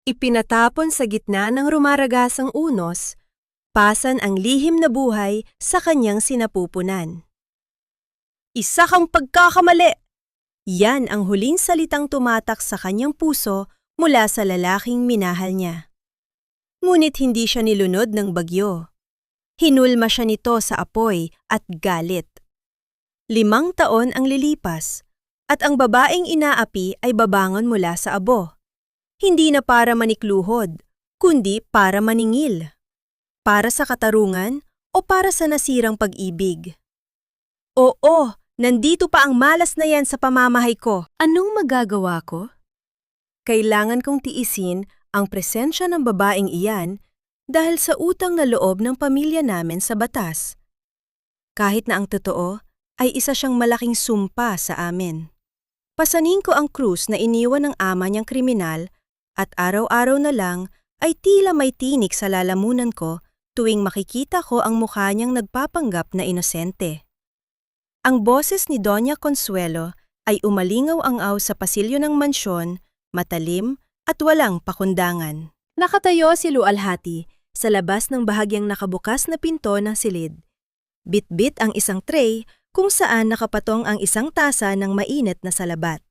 Ipinatapon sa gitna ng rumaragasang unos, pasan ang lihim na buhay sa kanyang sinapupunan. Isa kang pagkakamali! Yan ang huling salitang tumatak sa kanyang puso mula sa lalaking minahal niya. Ngunit hindi siya nilunod ng bagyo. Hinulma siya nito sa apoy at galit. 5 taon ang lilipas, at ang babaeng inaapi ay babangon mula sa abo. Hindi na para manikluhod, kundi para maningil. Para sa katarungan o para sa nasirang pag-ibig. Oo, nandito pa ang malas na yan sa pamamahay ko. Anong magagawa ko? Kailangan kong tiisin ang presensya ng babaeng iyan dahil sa utang na loob ng pamilya namin sa batas. Kahit na ang totoo ay isa siyang malaking sumpa sa amin. Pasanin ko ang krus na iniwan ng ama niyang kriminal at araw-araw na lang ay tila may tinik sa lalamunan ko tuwing makikita ko ang mukha niyang nagpapanggap na inosente. Ang boses ni Doña Consuelo ay umalingaw-angaw sa pasilyo ng mansyon, matalim at walang pakundangan. Nakatayo si Lualhati sa labas ng bahagyang nakabukas na pinto ng silid. Bit-bit ang isang tray kung saan nakapatong ang isang tasa ng mainit na salabat.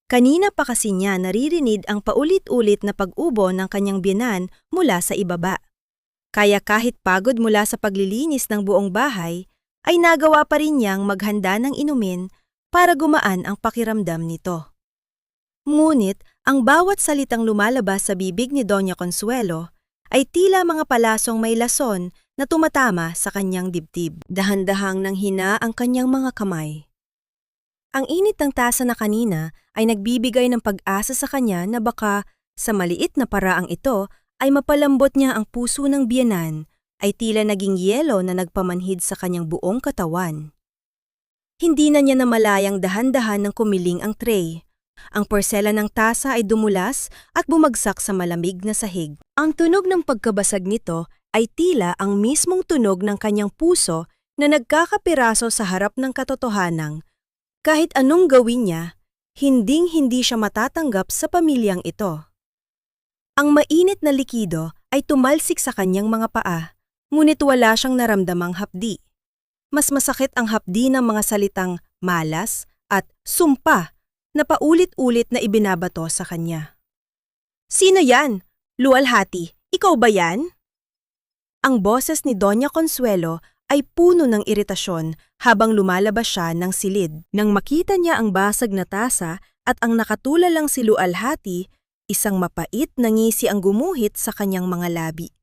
Kanina pa kasi niya naririnig ang paulit-ulit na pag-ubo ng kanyang biyenan mula sa ibaba. Kaya kahit pagod mula sa paglilinis ng buong bahay, ay nagawa pa rin niyang maghanda ng inumin para gumaan ang pakiramdam nito. Ngunit ang bawat salitang lumalabas sa bibig ni Doña Consuelo ay tila mga palasong may lason na tumatama sa kanyang dibdib. Dahan-dahang nang hina ang kanyang mga kamay. Ang init ng tasa na kanina ay nagbibigay ng pag-asa sa kanya na baka sa maliit na paraang ito ay mapalambot niya ang puso ng biyenan ay tila naging yelo na nagpamanhid sa kanyang buong katawan. Hindi na niya namalayang dahan-dahan ng kumiling ang tray. Ang porsela ng tasa ay dumulas at bumagsak sa malamig na sahig. Ang tunog ng pagkabasag nito ay tila ang mismong tunog ng kanyang puso na nagkakapiraso sa harap ng katotohanang kahit anong gawin niya, hinding-hindi siya matatanggap sa pamilyang ito. Ang mainit na likido ay tumalsik sa kanyang mga paa, ngunit wala siyang naramdamang hapdi. Mas masakit ang hapdi ng mga salitang malas at sumpa na paulit-ulit na ibinabato sa kanya. Sino yan? Lualhati, ikaw ba yan? Ang boses ni Doña Consuelo ay puno ng iritasyon habang lumalabas siya ng silid. Nang makita niya ang basag na tasa at ang nakatulalang si Lualhati, isang mapait na ngisi ang gumuhit sa kanyang mga labi.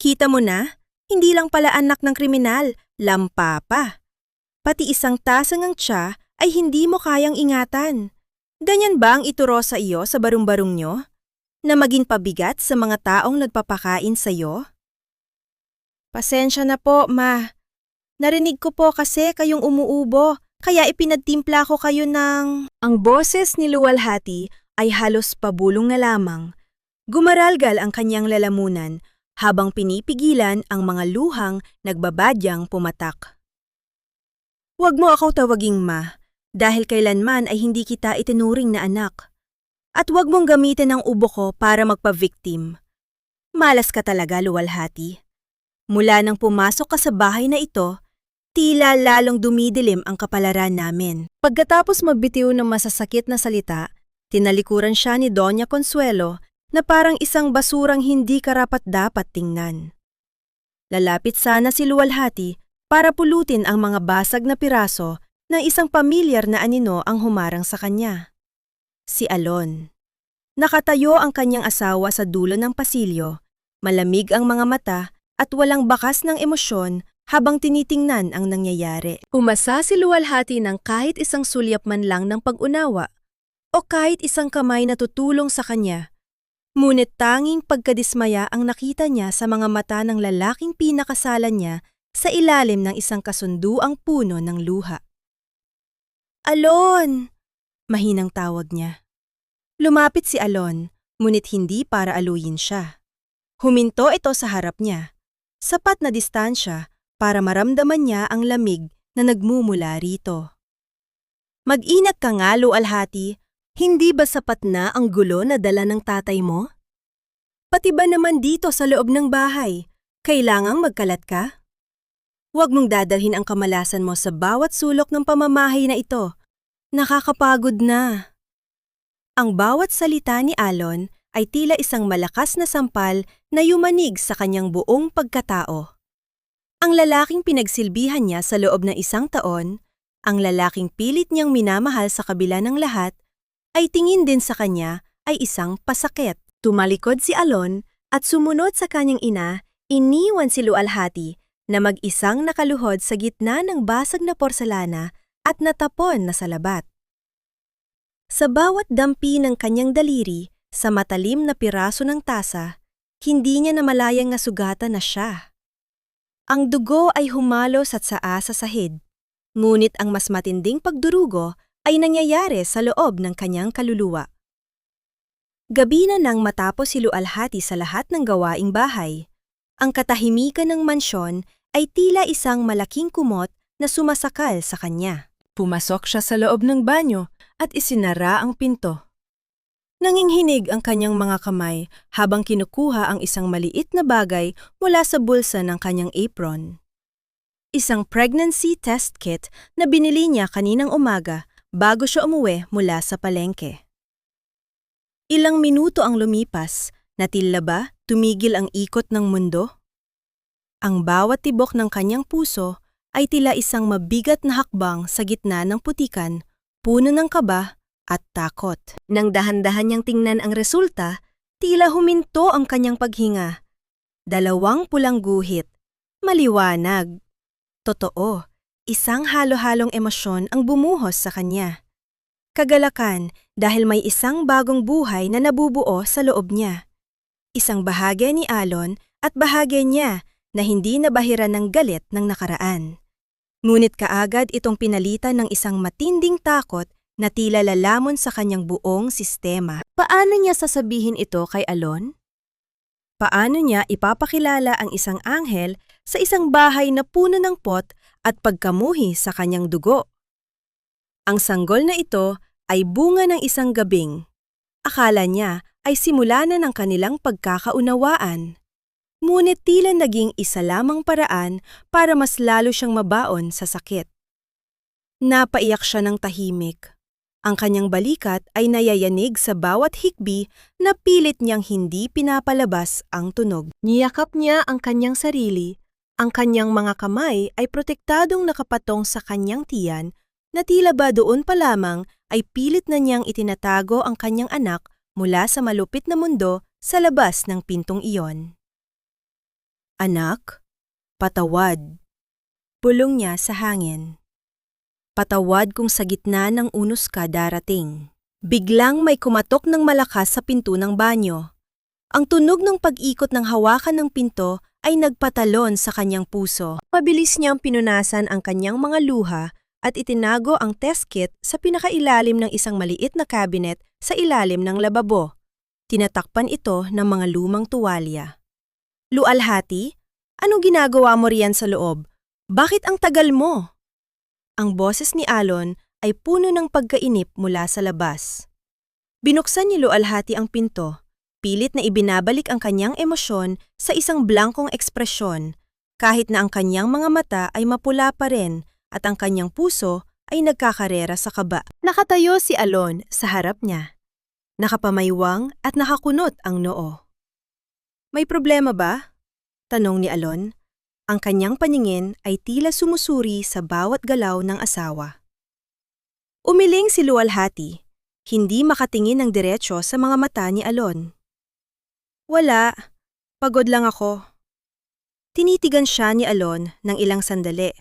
Kita mo na, hindi lang pala anak ng kriminal, lampa pa. Pati isang tasang ang tsa ay hindi mo kayang ingatan. Ganyan ba ang ituro sa iyo sa barong-barong nyo? Na maging pabigat sa mga taong nagpapakain sa iyo? Pasensya na po, ma. Narinig ko po kasi kayong umuubo, kaya ipinagtimpla ko kayo ng... Ang boses ni Lualhati ay halos pabulong na lamang. Gumaralgal ang kanyang lalamunan habang pinipigilan ang mga luhang nagbabadyang pumatak. Huwag mo ako tawaging ma, dahil kailanman ay hindi kita itinuring na anak. At huwag mong gamitin ang ubo ko para magpa-victim. Malas ka talaga, Lualhati. Mula nang pumasok ka sa bahay na ito, tila lalong dumidilim ang kapalaran namin. Pagkatapos magbitiw ng masasakit na salita, tinalikuran siya ni Doña Consuelo na parang isang basurang hindi karapat-dapat tingnan. Lalapit sana si Lualhati para pulutin ang mga basag na piraso ng isang pamilyar na anino ang humarang sa kanya. Si Alon. Nakatayo ang kanyang asawa sa dulo ng pasilyo, malamig ang mga mata at walang bakas ng emosyon habang tinitingnan ang nangyayari. Umasa si Lualhati ng kahit isang sulyap man lang ng pag-unawa o kahit isang kamay na tutulong sa kanya. Ngunit tanging pagkadismaya ang nakita niya sa mga mata ng lalaking pinakasalan niya sa ilalim ng isang kasunduang puno ng luha. Alon! Mahinang tawag niya. Lumapit si Alon, ngunit hindi para aluyin siya. Huminto ito sa harap niya. Sapat na distansya para maramdaman niya ang lamig na nagmumula rito. Mag-ingat ka nga, Lualhati. Hindi ba sapat na ang gulo na dala ng tatay mo? Pati ba naman dito sa loob ng bahay, kailangang magkalat ka? Huwag mong dadalhin ang kamalasan mo sa bawat sulok ng pamamahay na ito. Nakakapagod na. Ang bawat salita ni Alon ay tila isang malakas na sampal na yumanig sa kanyang buong pagkatao. Ang lalaking pinagsilbihan niya sa loob ng 1 taon, ang lalaking pilit niyang minamahal sa kabila ng lahat, ay tingin din sa kanya ay isang pasakit. Tumalikod si Alon at sumunod sa kanyang ina, iniwan si Lualhati na mag-isang nakaluhod sa gitna ng basag na porselana at natapon na sa labat. Sa bawat dampi ng kanyang daliri sa matalim na piraso ng tasa, hindi niya namalayang nasugatan na siya. Ang dugo ay humalos at saa sa sahig, ngunit ang mas matinding pagdurugo ay nangyayari sa loob ng kanyang kaluluwa. Gabi na nang matapos si Lualhati sa lahat ng gawaing bahay. Ang katahimikan ng mansyon ay tila isang malaking kumot na sumasakal sa kanya. Pumasok siya sa loob ng banyo at isinara ang pinto. Nanginghinig ang kanyang mga kamay habang kinukuha ang isang maliit na bagay mula sa bulsa ng kanyang apron. Isang pregnancy test kit na binili niya kaninang umaga bago siya umuwi mula sa palengke. Ilang minuto ang lumipas, na tila ba tumigil ang ikot ng mundo? Ang bawat tibok ng kanyang puso ay tila isang mabigat na hakbang sa gitna ng putikan, puno ng kaba at takot. Nang dahan-dahan niyang tingnan ang resulta, tila huminto ang kanyang paghinga. 2 pulang guhit, maliwanag. Totoo, isang halo-halong emosyon ang bumuhos sa kanya. Kagalakan dahil may isang bagong buhay na nabubuo sa loob niya. Isang bahagi ni Alon at bahagi niya na hindi nabahiran ng galit ng nakaraan. Ngunit kaagad itong pinalitan ng isang matinding takot na tila lalamon sa kanyang buong sistema. Paano niya sasabihin ito kay Alon? Paano niya ipapakilala ang isang anghel sa isang bahay na puno ng pot at pagkamuhi sa kanyang dugo? Ang sanggol na ito ay bunga ng isang gabing. Akala niya ay simula na ng kanilang pagkakaunawaan. Ngunit tila naging isa lamang paraan para mas lalo siyang mabaon sa sakit. Napaiyak siya ng tahimik. Ang kanyang balikat ay nayayanig sa bawat hikbi na pilit niyang hindi pinapalabas ang tunog. Niyakap niya ang kanyang sarili. Ang kanyang mga kamay ay protektadong nakapatong sa kanyang tiyan na tila ba doon pa lamang ay pilit na niyang itinatago ang kanyang anak mula sa malupit na mundo sa labas ng pintong iyon. Anak, patawad. Bulong niya sa hangin. Patawad kung sa gitna ng unos ka darating. Biglang may kumatok ng malakas sa pinto ng banyo. Ang tunog ng pag-ikot ng hawakan ng pinto ay nagpatalon sa kanyang puso. Mabilis niyang pinunasan ang kanyang mga luha at itinago ang test kit sa pinakailalim ng isang maliit na cabinet sa ilalim ng lababo. Tinatakpan ito ng mga lumang tuwalya. Lualhati, anong ginagawa mo riyan sa loob? Bakit ang tagal mo? Ang boses ni Alon ay puno ng pagkainip mula sa labas. Binuksan ni Lualhati ang pinto, pilit na ibinabalik ang kanyang emosyon sa isang blankong ekspresyon, kahit na ang kanyang mga mata ay mapula pa rin at ang kanyang puso ay nagkakarera sa kaba. Nakatayo si Alon sa harap niya. Nakapamaywang at nakakunot ang noo. May problema ba? Tanong ni Alon. Ang kanyang paningin ay tila sumusuri sa bawat galaw ng asawa. Umiling si Lualhati, hindi makatingin ng diretsyo sa mga mata ni Alon. Wala, pagod lang ako. Tinitigan siya ni Alon ng ilang sandali.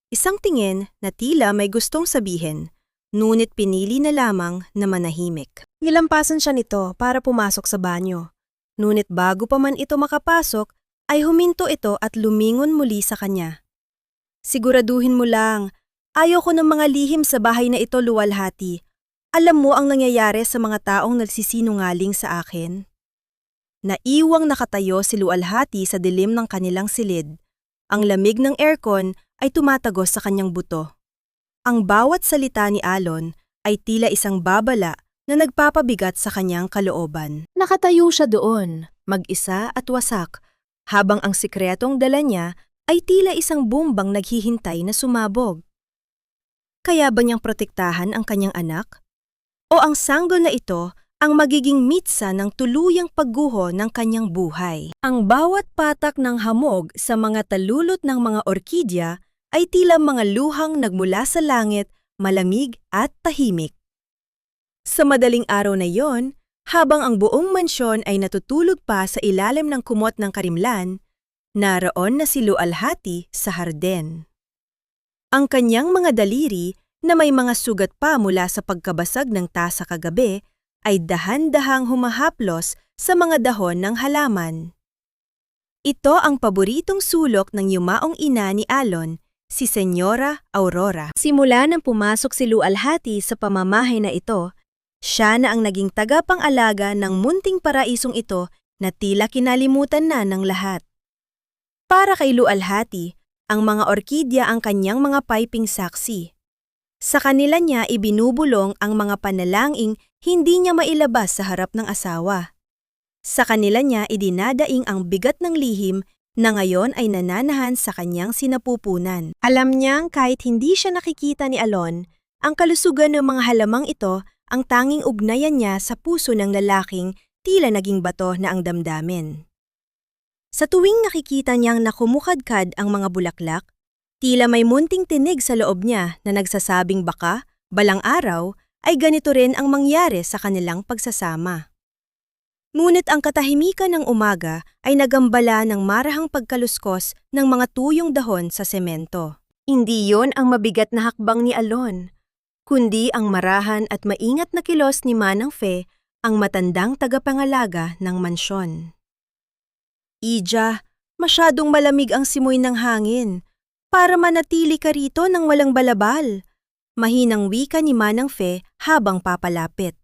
Isang tingin na tila may gustong sabihin, ngunit pinili na lamang na manahimik. Nilampasan siya nito para pumasok sa banyo. Ngunit bago pa man ito makapasok, ay huminto ito at lumingon muli sa kanya. Siguraduhin mo lang, ayaw ko ng mga lihim sa bahay na ito, Lualhati. Alam mo ang nangyayari sa mga taong nagsisinungaling sa akin? Naiwang nakatayo si Lualhati sa dilim ng kanilang silid. Ang lamig ng aircon ay tumatagos sa kanyang buto. Ang bawat salita ni Alon ay tila isang babala na nagpapabigat sa kanyang kalooban. Nakatayo siya doon, mag-isa at wasak, habang ang sikretong dala niya ay tila isang bumbang naghihintay na sumabog. Kaya ba niyang protektahan ang kanyang anak? O ang sanggol na ito ang magiging mitsa ng tuluyang pagguho ng kanyang buhay? Ang bawat patak ng hamog sa mga talulot ng mga orkidya ay tila mga luhang nagmula sa langit, malamig at tahimik. Sa madaling araw na yon, habang ang buong mansyon ay natutulog pa sa ilalim ng kumot ng karimlan, naroon na si Lualhati sa harden. Ang kanyang mga daliri na may mga sugat pa mula sa pagkabasag ng tasa kagabi ay dahan-dahang humahaplos sa mga dahon ng halaman. Ito ang paboritong sulok ng yumaong ina ni Alon, si Senyora Aurora. Simula nang pumasok si Lualhati sa pamamahay na ito, siya na ang naging tagapang-alaga ng munting paraisong ito na tila kinalimutan na ng lahat. Para kay Lualhati, ang mga orkidya ang kanyang mga piping saksi. Sa kanila niya ibinubulong ang mga panalangin hindi niya mailabas sa harap ng asawa. Sa kanila niya idinadaing ang bigat ng lihim na ngayon ay nananahan sa kanyang sinapupunan. Alam niyang kahit hindi siya nakikita ni Alon, ang kalusugan ng mga halamang ito ang tanging ugnayan niya sa puso ng lalaking tila naging bato na ang damdamin. Sa tuwing nakikita niyang nakumukadkad ang mga bulaklak, tila may munting tinig sa loob niya na nagsasabing baka, balang araw, ay ganito rin ang mangyari sa kanilang pagsasama. Ngunit ang katahimikan ng umaga ay nagambala ng marahang pagkaluskos ng mga tuyong dahon sa semento. Hindi yon ang mabigat na hakbang ni Alon, kundi ang marahan at maingat na kilos ni Manang Fe, ang matandang tagapangalaga ng mansyon. Ija, masyadong malamig ang simoy ng hangin. Para manatili ka rito nang walang balabal. Mahinang wika ni Manang Fe habang papalapit.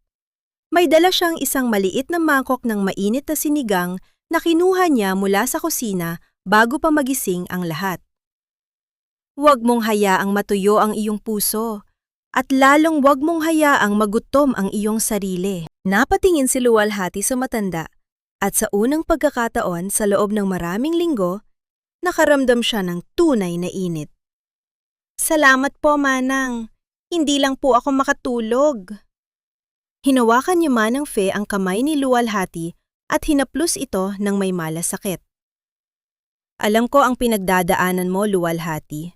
May dala siyang isang maliit na mangkok ng mainit na sinigang na kinuha niya mula sa kusina bago pa magising ang lahat. Huwag mong hayaang matuyo ang iyong puso, at lalong huwag mong hayaang magutom ang iyong sarili. Napatingin si Lualhati sa matanda, at sa unang pagkakataon sa loob ng maraming linggo, nakaramdam siya ng tunay na init. Salamat po, Manang. Hindi lang po ako makatulog. Hinawakan ni Manang Fe ang kamay ni Lualhati at hinaplos ito ng may malasakit. Alam ko ang pinagdadaanan mo, Lualhati.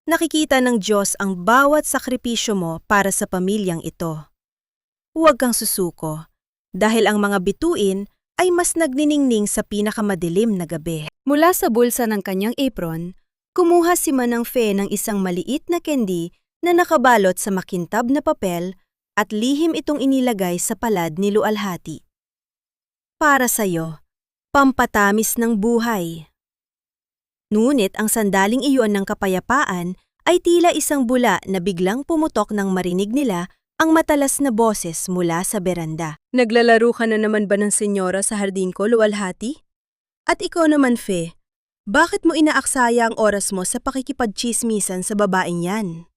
Nakikita ng Diyos ang bawat sakripisyo mo para sa pamilyang ito. Huwag kang susuko, dahil ang mga bituin ay mas nagniningning sa pinakamadilim na gabi. Mula sa bulsa ng kanyang apron, kumuha si Manang Fe ng isang maliit na candy na nakabalot sa makintab na papel at lihim itong inilagay sa palad ni Lualhati. Para sa'yo, pampatamis ng buhay. Ngunit ang sandaling iyon ng kapayapaan ay tila isang bula na biglang pumutok nang marinig nila ang matalas na boses mula sa beranda. Naglalaro ka na naman ba ng senyora sa hardin ko, Lualhati? At ikaw naman, Fe, bakit mo inaaksaya ang oras mo sa pakikipagchismisan sa babaeng yan?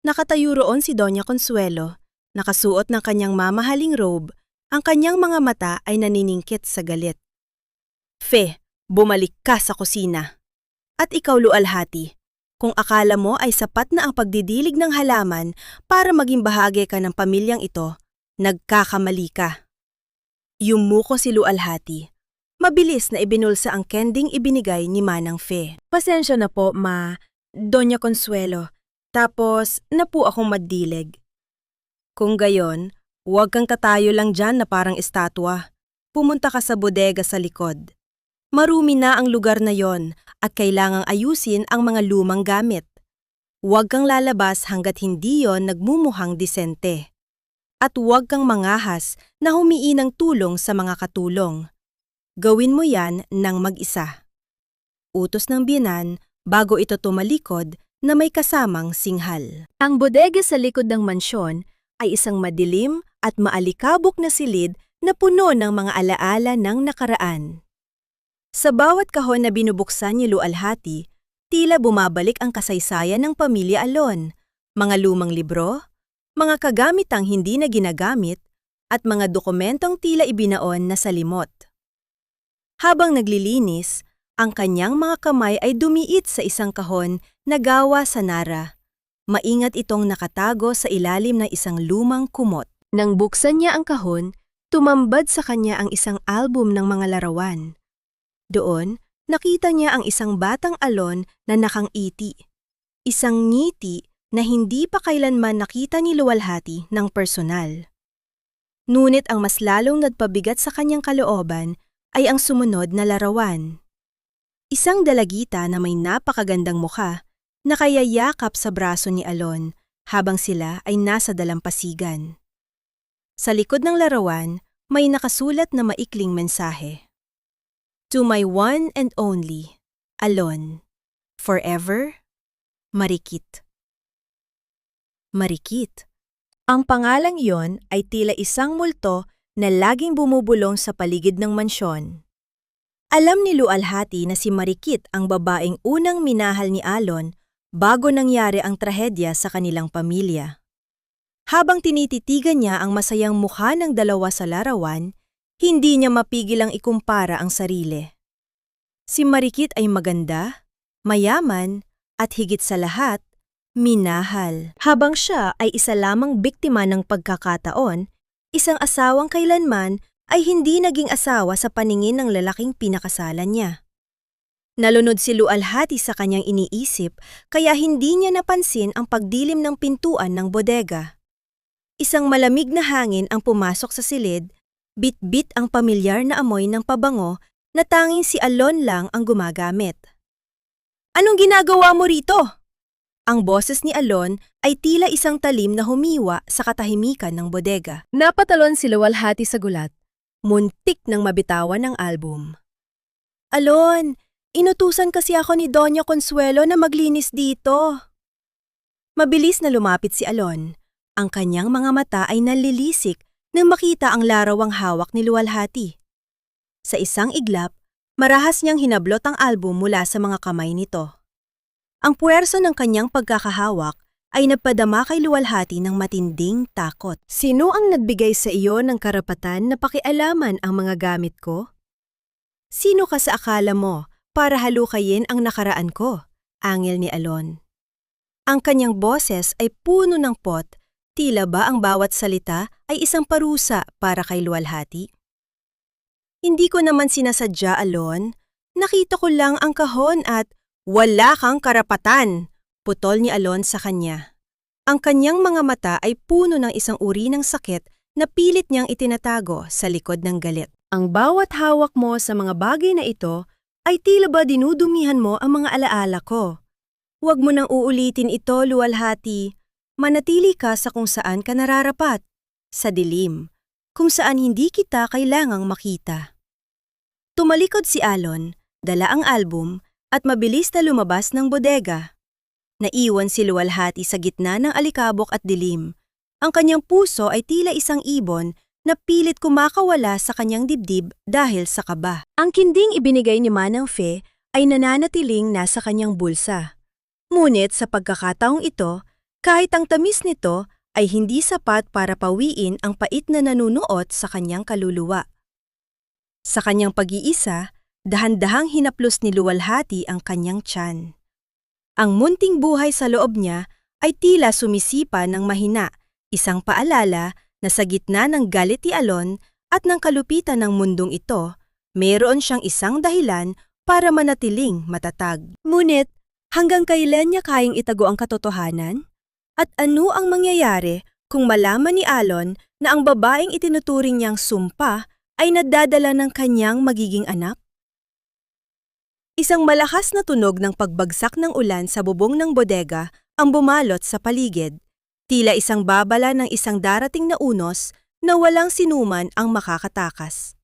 Nakatayo roon si Doña Consuelo, nakasuot ng kanyang mamahaling robe, ang kanyang mga mata ay naniningkit sa galit. Fe, bumalik ka sa kusina. At ikaw, Lualhati, kung akala mo ay sapat na ang pagdidilig ng halaman para maging bahagi ka ng pamilyang ito, nagkakamali ka. Yumuko si Lualhati. Mabilis na ibinulsa ang kending ibinigay ni Manang Fe. Pasensya na po, Ma, Doña Consuelo. Tapos, na po akong madilig. Kung gayon, huwag kang tatayo lang dyan na parang estatwa. Pumunta ka sa bodega sa likod. Marumi na ang lugar na yon at kailangang ayusin ang mga lumang gamit. Huwag kang lalabas hanggat hindi yon nagmumuhang disente. At huwag kang mangahas na humiinang tulong sa mga katulong. Gawin mo yan ng mag-isa. Utos ng biyenan bago ito tumalikod na may kasamang singhal. Ang bodega sa likod ng mansyon ay isang madilim at maalikabok na silid na puno ng mga alaala ng nakaraan. Sa bawat kahon na binubuksan ni Lualhati, tila bumabalik ang kasaysayan ng pamilya Alon, mga lumang libro, mga kagamitang hindi na ginagamit, at mga dokumentong tila ibinaon na sa limot. Habang naglilinis, ang kanyang mga kamay ay dumiit sa isang kahon na gawa sa nara. Maingat itong nakatago sa ilalim ng isang lumang kumot. Nang buksan niya ang kahon, tumambad sa kanya ang isang album ng mga larawan. Doon, nakita niya ang isang batang Alon na nakangiti. Isang ngiti na hindi pa kailanman nakita ni Luwalhati ng personal. Ngunit ang mas lalong nagpabigat sa kanyang kalooban ay ang sumunod na larawan. Isang dalagita na may napakagandang mukha na kayayakap sa braso ni Alon habang sila ay nasa dalampasigan. Sa likod ng larawan, may nakasulat na maikling mensahe. To my one and only, Alon. Forever, Marikit. Marikit. Ang pangalang iyon ay tila isang multo na laging bumubulong sa paligid ng mansyon. Alam ni Luwalhati na si Marikit ang babaeng unang minahal ni Alon bago nangyari ang trahedya sa kanilang pamilya. Habang tinititigan niya ang masayang mukha ng dalawa sa larawan, hindi niya mapigilang ikumpara ang sarili. Si Marikit ay maganda, mayaman, at higit sa lahat, minahal. Habang siya ay isa lamang biktima ng pagkakataon, isang asawang kailanman ay hindi naging asawa sa paningin ng lalaking pinakasalan niya. Nalunod si Luwalhati sa kanyang iniisip kaya hindi niya napansin ang pagdilim ng pintuan ng bodega. Isang malamig na hangin ang pumasok sa silid, bit-bit ang pamilyar na amoy ng pabango na tanging si Alon lang ang gumagamit. "Anong ginagawa mo rito?" Ang boses ni Alon ay tila isang talim na humiwa sa katahimikan ng bodega. Napatalon si Luwalhati sa gulat, muntik nang mabitawan ng album. "Alon, inutusan kasi ako ni Doña Consuelo na maglinis dito." Mabilis na lumapit si Alon. Ang kanyang mga mata ay nalilisik nang makita ang larawang hawak ni Luwalhati. Sa isang iglap, marahas niyang hinablot ang album mula sa mga kamay nito. Ang puwersa ng kanyang pagkakahawak ay nagpadama kay Luwalhati ng matinding takot. "Sino ang nagbigay sa iyo ng karapatan na pakialaman ang mga gamit ko? Sino ka sa akala mo para halukayin ang nakaraan ko?" Angil ni Alon. Ang kanyang boses ay puno ng pot, tila ba ang bawat salita ay isang parusa para kay Luwalhati. "Hindi ko naman sinasadya, Alon. Nakita ko lang ang kahon at..." "Wala kang karapatan!" Putol ni Alon sa kanya. Ang kanyang mga mata ay puno ng isang uri ng sakit na pilit niyang itinatago sa likod ng galit. "Ang bawat hawak mo sa mga bagay na ito ay tila ba dinudumihan mo ang mga alaala ko. Huwag mo nang uulitin ito, Luwalhati. Manatili ka sa kung saan ka nararapat, sa dilim, kung saan hindi kita kailangang makita." Tumalikod si Alon, dala ang album, at mabilis na lumabas ng bodega. Naiwan si Luwalhati sa gitna ng alikabok at dilim. Ang kanyang puso ay tila isang ibon na pilit kumakawala sa kanyang dibdib dahil sa kaba. Ang kinding ibinigay ni Manang Fe ay nananatiling nasa kanyang bulsa. Ngunit sa pagkakataong ito, kahit ang tamis nito ay hindi sapat para pawiin ang pait na nanunuot sa kanyang kaluluwa. Sa kanyang pag-iisa, dahan-dahang hinaplos ni Luwalhati ang kanyang tiyan. Ang munting buhay sa loob niya ay tila sumisipa ng mahina, isang paalala na sa gitna ng galit ni Alon at ng kalupitan ng mundong ito, mayroon siyang isang dahilan para manatiling matatag. Ngunit, hanggang kailan niya kayang itago ang katotohanan? At ano ang mangyayari kung malaman ni Alon na ang babaeng itinuturing niyang sumpa ay nadadala ng kanyang magiging anak? Isang malakas na tunog ng pagbagsak ng ulan sa bubong ng bodega ang bumalot sa paligid, tila isang babala ng isang darating na unos na walang sinuman ang makakatakas.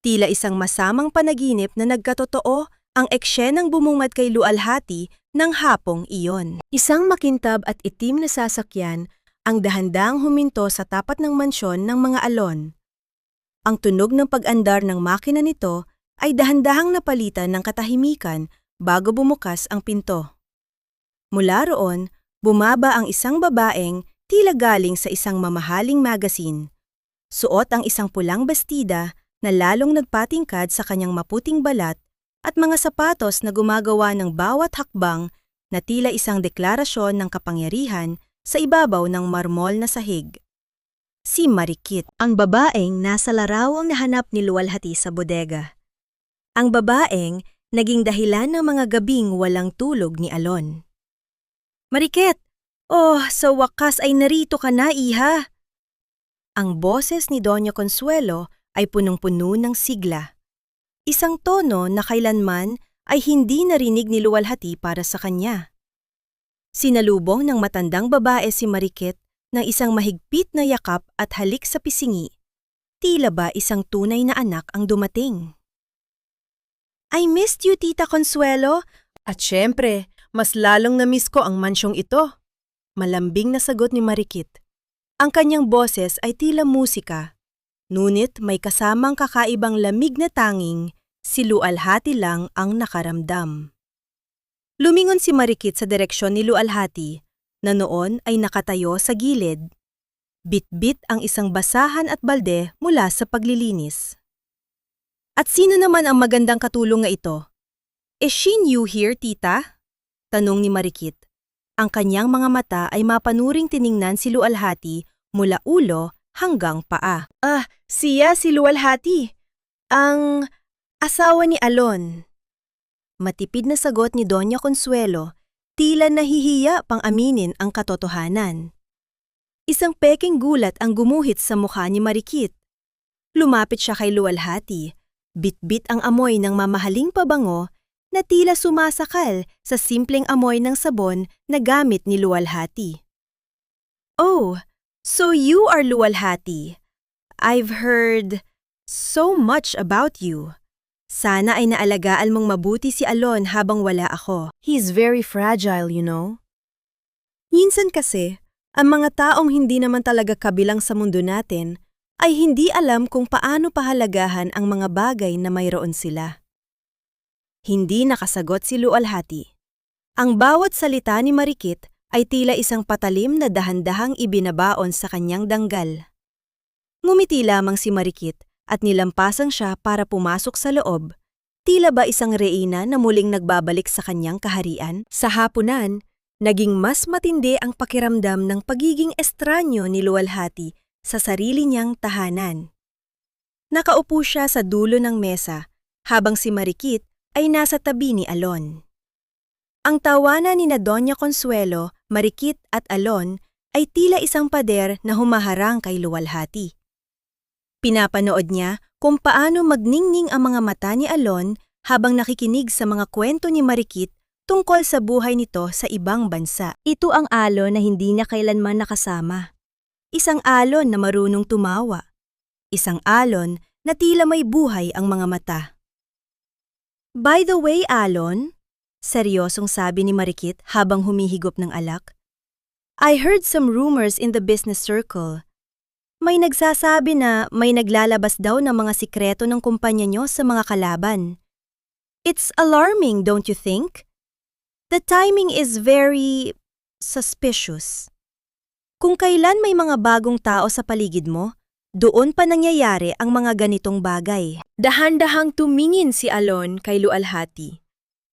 Tila isang masamang panaginip na nagkatotoo ang eksenang bumungad kay Luwalhati ng hapong iyon. Isang makintab at itim na sasakyan ang dahandang huminto sa tapat ng mansyon ng mga Alon. Ang tunog ng pag-andar ng makina nito ay dahan-dahang napalitan ng katahimikan bago bumukas ang pinto. Mula roon, bumaba ang isang babaeng tila galing sa isang mamahaling magazine. Suot ang isang pulang bestida na lalong nagpatingkad sa kanyang maputing balat at mga sapatos na gumagawa ng bawat hakbang na tila isang deklarasyon ng kapangyarihan sa ibabaw ng marmol na sahig. Si Marikit, ang babaeng nasa larawang nahanap ni Luwalhati sa bodega. Ang babaeng naging dahilan ng mga gabing walang tulog ni Alon. Marikit! Oh, sa wakas ay narito ka na, iha! Ang boses ni Doña Consuelo ay punong-puno ng sigla. Isang tono na kailanman ay hindi narinig ni Luwalhati para sa kanya. Sinalubong ng matandang babae si Marikit ng isang mahigpit na yakap at halik sa pisingi. Tila ba isang tunay na anak ang dumating. I missed you, Tita Consuelo. At syempre, mas lalong na-miss ko ang mansyong ito. Malambing na sagot ni Marikit. Ang kanyang boses ay tila musika. Ngunit may kasamang kakaibang lamig na tanging, si Luwalhati lang ang nakaramdam. Lumingon si Marikit sa direksyon ni Luwalhati, na noon ay nakatayo sa gilid. Bit-bit ang isang basahan at balde mula sa paglilinis. At sino naman ang magandang katulong nga ito? Is she new here, tita? Tanong ni Marikit. Ang kanyang mga mata ay mapanuring tiningnan si Luwalhati mula ulo hanggang paa. Siya si Luwalhati. Ang asawa ni Alon. Matipid na sagot ni Doña Consuelo, tila nahihiya pang aminin ang katotohanan. Isang peking gulat ang gumuhit sa mukha ni Marikit. Lumapit siya kay Luwalhati. Bit-bit ang amoy ng mamahaling pabango na tila sumasakal sa simpleng amoy ng sabon na gamit ni Luwalhati. Oh, so you are Luwalhati. I've heard so much about you. Sana ay naalagaan mong mabuti si Alon habang wala ako. He's very fragile, you know. Minsan kasi, ang mga taong hindi naman talaga kabilang sa mundo natin ay hindi alam kung paano pahalagahan ang mga bagay na mayroon sila. Hindi nakasagot si Luwalhati. Ang bawat salita ni Marikit ay tila isang patalim na dahan-dahang ibinabaon sa kanyang danggal. Ngumiti lamang si Marikit at nilampasan siya para pumasok sa loob, tila ba isang reyna na muling nagbabalik sa kanyang kaharian. Sa hapunan, naging mas matindi ang pakiramdam ng pagiging estranyo ni Luwalhati sa sarili niyang tahanan. Nakaupo siya sa dulo ng mesa habang si Marikit ay nasa tabi ni Alon. Ang tawanan ni Doña Consuelo, Marikit at Alon ay tila isang pader na humaharang kay Luwalhati. Pinapanood niya kung paano magningning ang mga mata ni Alon habang nakikinig sa mga kwento ni Marikit tungkol sa buhay nito sa ibang bansa. Ito ang Alon na hindi niya kailanman nakasama. Isang Alon na marunong tumawa. Isang Alon na tila may buhay ang mga mata. By the way, Alon, seryosong sabi ni Marikit habang humihigop ng alak, I heard some rumors in the business circle. May nagsasabi na may naglalabas daw ng mga sikreto ng kumpanya nyo sa mga kalaban. It's alarming, don't you think? The timing is very suspicious. Kung kailan may mga bagong tao sa paligid mo, doon pa nangyayari ang mga ganitong bagay. Dahan-dahang tumingin si Alon kay Luwalhati.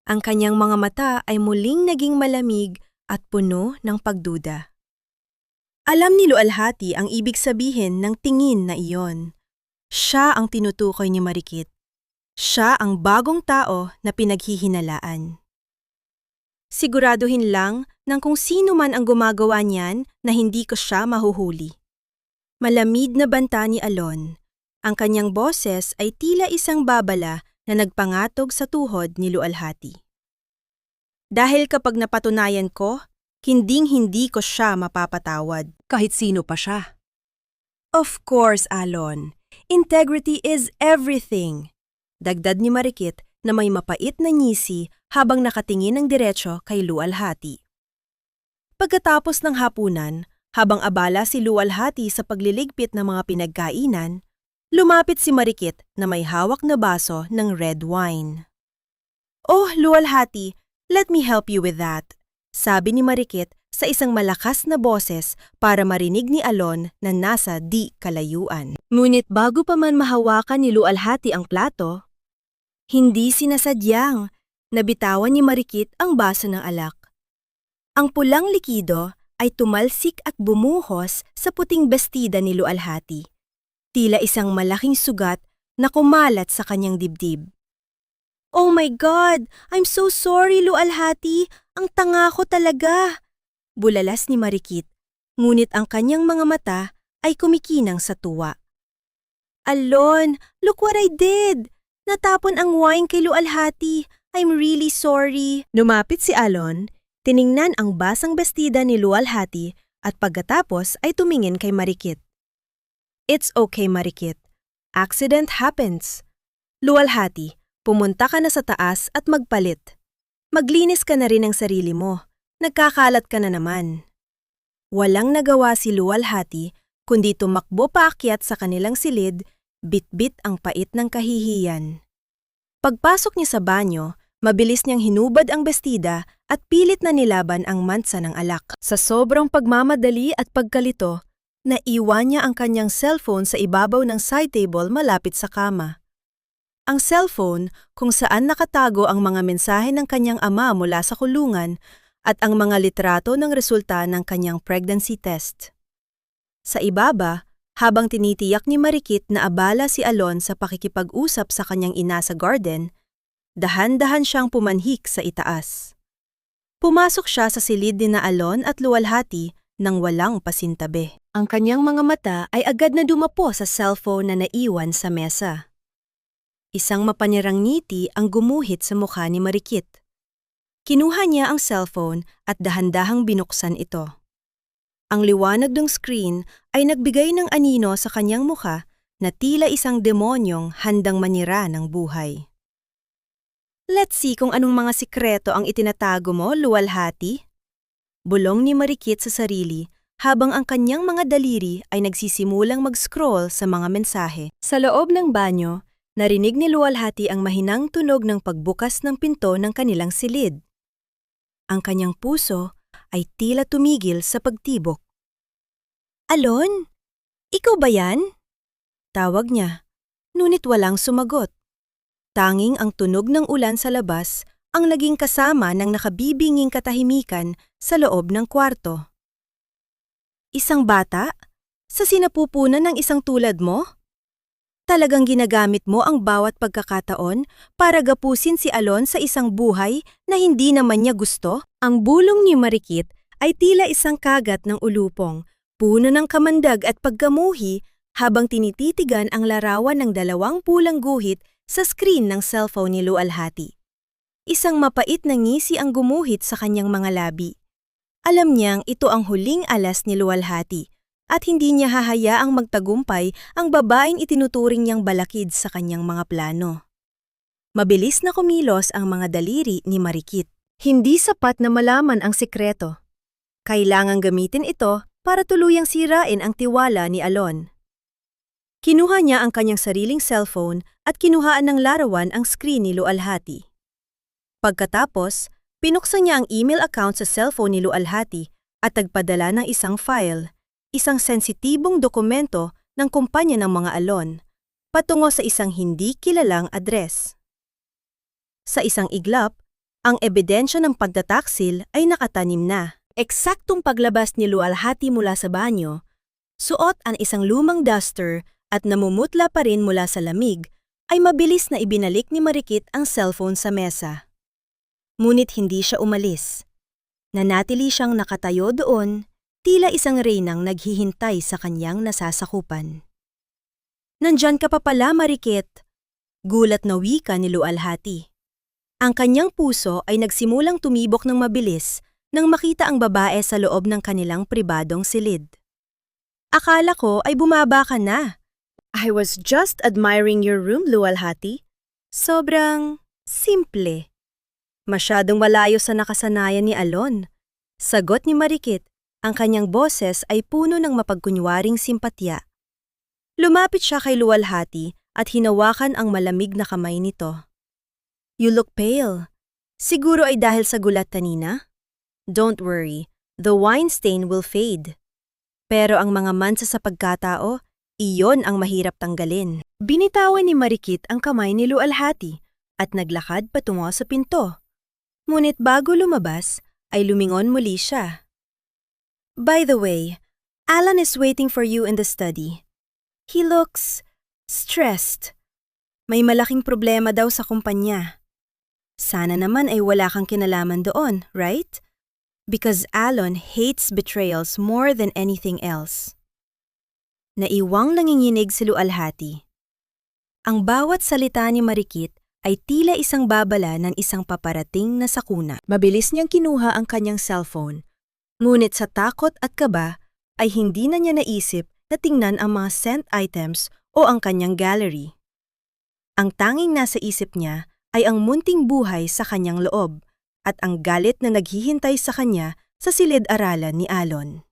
Ang kanyang mga mata ay muling naging malamig at puno ng pagduda. Alam ni Luwalhati ang ibig sabihin ng tingin na iyon. Siya ang tinutukoy ni Marikit. Siya ang bagong tao na pinaghihinalaan. Siguraduhin lang ng kung sino man ang gumagawa niyan na hindi ko siya mahuhuli. Malamig na banta ni Alon. Ang kanyang boses ay tila isang babala na nagpangatog sa tuhod ni Luwalhati. Dahil kapag napatunayan ko, hinding-hindi ko siya mapapatawad. Kahit sino pa siya. Of course, Alon. Integrity is everything. Dagdag ni Marikit na may mapait na ngisi habang nakatingin ng diretso kay Luwalhati. Pagkatapos ng hapunan, habang abala si Luwalhati sa pagliligpit ng mga pinagkainan, lumapit si Marikit na may hawak na baso ng red wine. Oh, Luwalhati, let me help you with that, sabi ni Marikit sa isang malakas na boses para marinig ni Alon na nasa di kalayuan. Ngunit bago pa man mahawakan ni Lualhati ang plato, hindi sinasadyang nabitawan ni Marikit ang baso ng alak. Ang pulang likido ay tumalsik at bumuhos sa puting bestida ni Lualhati, tila isang malaking sugat na kumalat sa kanyang dibdib. "Oh my God! I'm so sorry, Lualhati! Ang tanga ko talaga!" Bulalas ni Marikit, ngunit ang kanyang mga mata ay kumikinang sa tuwa. "Alon, look what I did! Natapon ang wine kay Lualhati. I'm really sorry." Lumapit si Alon, tiningnan ang basang bestida ni Lualhati at pagkatapos ay tumingin kay Marikit. "It's okay, Marikit. Accident happens. Lualhati, pumunta ka na sa taas at magpalit. Maglinis ka na rin ng sarili mo. Nagkakalat ka na naman." Walang nagawa si Lualhati kundi tumakbo paakyat sa kanilang silid, bitbit ang pait ng kahihiyan. Pagpasok niya sa banyo, mabilis niyang hinubad ang bestida at pilit na nilaban ang mansa ng alak. Sa sobrang pagmamadali at pagkalito, naiwan niya ang kanyang cellphone sa ibabaw ng side table malapit sa kama. Ang cellphone kung saan nakatago ang mga mensahe ng kanyang ama mula sa kulungan at ang mga litrato ng resulta ng kanyang pregnancy test. Sa ibaba, habang tinitiyak ni Marikit na abala si Alon sa pakikipag-usap sa kanyang ina sa garden, dahan-dahan siyang pumanhik sa itaas. Pumasok siya sa silid ni na Alon at Lualhati nang walang pasintabi. Ang kanyang mga mata ay agad na dumapo sa cellphone na naiwan sa mesa. Isang mapanirang ngiti ang gumuhit sa mukha ni Marikit. Kinuha niya ang cellphone at dahan-dahang binuksan ito. Ang liwanag ng screen ay nagbigay ng anino sa kanyang mukha na tila isang demonyong handang manira ng buhay. "Let's see kung anong mga sikreto ang itinatago mo, Lualhati." Bulong ni Marikit sa sarili habang ang kanyang mga daliri ay nagsisimulang mag-scroll sa mga mensahe. Sa loob ng banyo, narinig ni Lualhati ang mahinang tunog ng pagbukas ng pinto ng kanilang silid. Ang kanyang puso ay tila tumigil sa pagtibok. "Alon, ikaw ba yan?" Tawag niya, ngunit walang sumagot. Tanging ang tunog ng ulan sa labas ang naging kasama ng nakabibinging katahimikan sa loob ng kwarto. "Isang bata? Sa sinapupunan ng isang tulad mo? Talagang ginagamit mo ang bawat pagkakataon para gapusin si Alon sa isang buhay na hindi naman niya gusto?" Ang bulong ni Marikit ay tila isang kagat ng ulupong, puno ng kamandag at pagkamuhi habang tinititigan ang larawan ng 2 pulang guhit sa screen ng cellphone ni Lualhati. Isang mapait na ngisi ang gumuhit sa kanyang mga labi. Alam niyang ito ang huling alas ni Lualhati at hindi niya hahayaang magtagumpay ang babaeng itinuturing niyang balakid sa kanyang mga plano. Mabilis na kumilos ang mga daliri ni Marikit. Hindi sapat na malaman ang sikreto. Kailangang gamitin ito para tuluyang sirain ang tiwala ni Alon. Kinuha niya ang kanyang sariling cellphone at kinuhaan ng larawan ang screen ni Lualhati. Pagkatapos, pinuksan niya ang email account sa cellphone ni Lualhati at nagpadala ng isang file, isang sensitibong dokumento ng kumpanya ng mga Alon, patungo sa isang hindi kilalang address. Sa isang iglap, ang ebidensya ng pagtataksil ay nakatanim na. Eksaktong paglabas ni Lualhati mula sa banyo, suot ang isang lumang duster at namumutla pa rin mula sa lamig, ay mabilis na ibinalik ni Marikit ang cellphone sa mesa. Ngunit hindi siya umalis. Nanatili siyang nakatayo doon, tila isang reynang naghihintay sa kanyang nasasakupan. "Nandyan ka pa pala, Marikit," gulat na wika ni Lualhati. Ang kanyang puso ay nagsimulang tumibok ng mabilis nang makita ang babae sa loob ng kanilang pribadong silid. "Akala ko ay bumaba ka na. I was just admiring your room, Lualhati. Sobrang simple." "Masyadong malayo sa nakasanayan ni Alon." Sagot ni Marikit, ang kanyang boses ay puno ng mapagkunwaring simpatya. Lumapit siya kay Lualhati at hinawakan ang malamig na kamay nito. "You look pale. Siguro ay dahil sa gulat kanina? Don't worry, the wine stain will fade. Pero ang mga mansa sa pagkatao, iyon ang mahirap tanggalin. Binitawan ni Marikit ang kamay ni Lualhati at naglakad patungo sa pinto. Ngunit bago lumabas, ay lumingon muli siya. By the way, Alan is waiting for you in the study. He looks stressed. May malaking problema daw sa kumpanya. Sana naman ay wala kang kinalaman doon, right? Because Alan hates betrayals more than anything else. Naiwang nanginginig si Lualhati. Ang bawat salita ni Marikit ay tila isang babala ng isang paparating na sakuna. Mabilis niyang kinuha ang kanyang cellphone, ngunit sa takot at kaba ay hindi na niya naisip na tingnan ang mga sent items o ang kanyang gallery. Ang tanging nasa isip niya ay ang munting buhay sa kanyang loob at ang galit na naghihintay sa kanya sa silid-aralan ni Alon.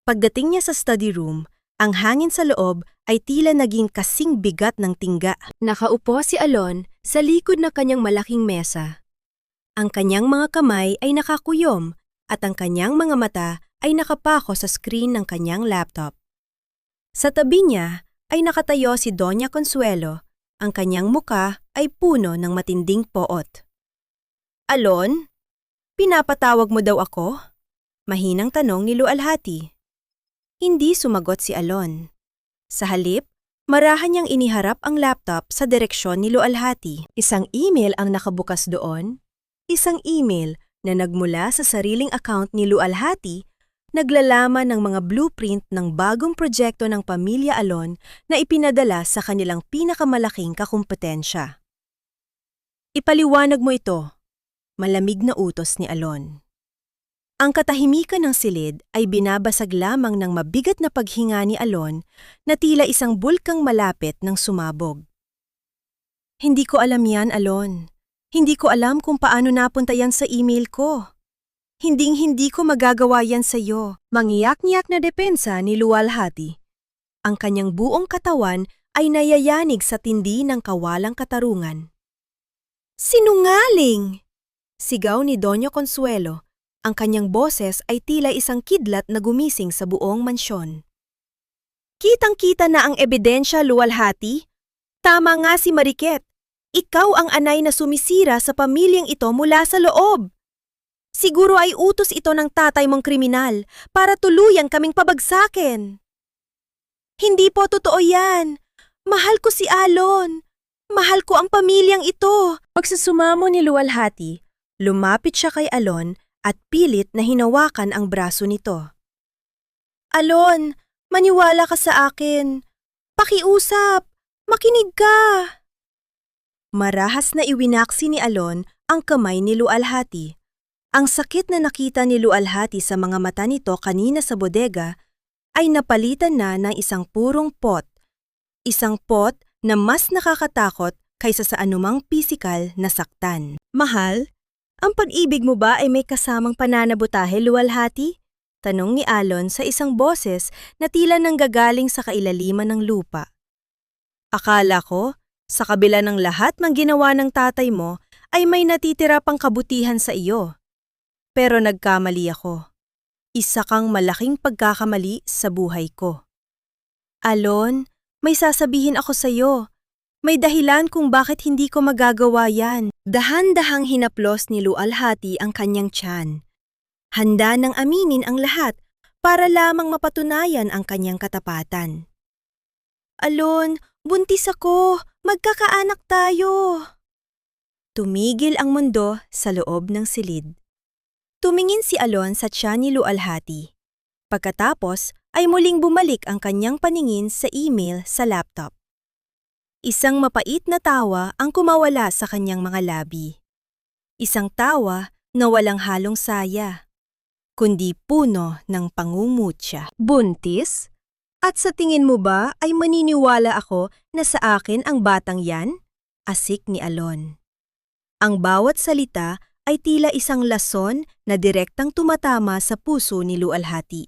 Pagdating niya sa study room, ang hangin sa loob ay tila naging kasing bigat ng tingga. Nakaupo si Alon sa likod ng kanyang malaking mesa. Ang kanyang mga kamay ay nakakuyom at ang kanyang mga mata ay nakapako sa screen ng kanyang laptop. Sa tabi niya ay nakatayo si Doña Consuelo. Ang kanyang muka ay puno ng matinding poot. Alon, pinapatawag mo daw ako? Mahinang tanong ni Lualhati. Hindi sumagot si Alon. Sa halip, marahan niyang iniharap ang laptop sa direksyon ni Lualhati. Isang email ang nakabukas doon. Isang email na nagmula sa sariling account ni Lualhati, naglalaman ng mga blueprint ng bagong proyekto ng pamilya Alon na ipinadala sa kanilang pinakamalaking kakumpetensya. Ipaliwanag mo ito, malamig na utos ni Alon. Ang katahimikan ng silid ay binabasag lamang ng mabigat na paghinga ni Alon na tila isang bulkang malapit ng sumabog. Hindi ko alam yan, Alon. Hindi ko alam kung paano napunta yan sa email ko. Hinding-hindi ko magagawa yan sa iyo. Mangiyak-ngiyak na depensa ni Lualhati. Ang kanyang buong katawan ay nayayanig sa tindi ng kawalang katarungan. Sinungaling! Sigaw ni Doña Consuelo. Ang kanyang boses ay tila isang kidlat na gumising sa buong mansyon. Kitang-kita na ang ebidensya, Lualhati. Tama nga si Marikit. Ikaw ang anay na sumisira sa pamilyang ito mula sa loob. Siguro ay utos ito ng tatay mong kriminal para tuluyan kaming pabagsakin. Hindi po totoo yan. Mahal ko si Alon. Mahal ko ang pamilyang ito. Pagsusumamo ni Lualhati, lumapit siya kay Alon at pilit na hinawakan ang braso nito. Alon, maniwala ka sa akin. Pakiusap, makinig ka. Marahas na iwinaksi ni Alon ang kamay ni Lualhati. Ang sakit na nakita ni Lualhati sa mga mata nito kanina sa bodega ay napalitan na ng isang purong pot. Isang pot na mas nakakatakot kaysa sa anumang pisikal na saktan. Mahal, ang pag-ibig mo ba ay may kasamang pananabutahe, Lualhati? Tanong ni Alon sa isang boses na tila nanggagaling sa kailaliman ng lupa. Akala ko, sa kabila ng lahat ng ginawa ng tatay mo, ay may natitira pang kabutihan sa iyo. Pero nagkamali ako. Isa kang malaking pagkakamali sa buhay ko. Alon, may sasabihin ako sa iyo. May dahilan kung bakit hindi ko magagawa yan. Dahan-dahang hinaplos ni Lualhati ang kanyang tiyan. Handa nang aminin ang lahat para lamang mapatunayan ang kanyang katapatan. Alon, buntis ako. Magkakaanak tayo. Tumigil ang mundo sa loob ng silid. Tumingin si Alon sa tiyan ni Lualhati. Pagkatapos ay muling bumalik ang kanyang paningin sa email sa laptop. Isang mapait na tawa ang kumawala sa kanyang mga labi. Isang tawa na walang halong saya, kundi puno ng pangungutya. Buntis? At sa tingin mo ba ay maniniwala ako na sa akin ang batang yan? Asik ni Alon. Ang bawat salita ay tila isang lason na direktang tumatama sa puso ni Lualhati.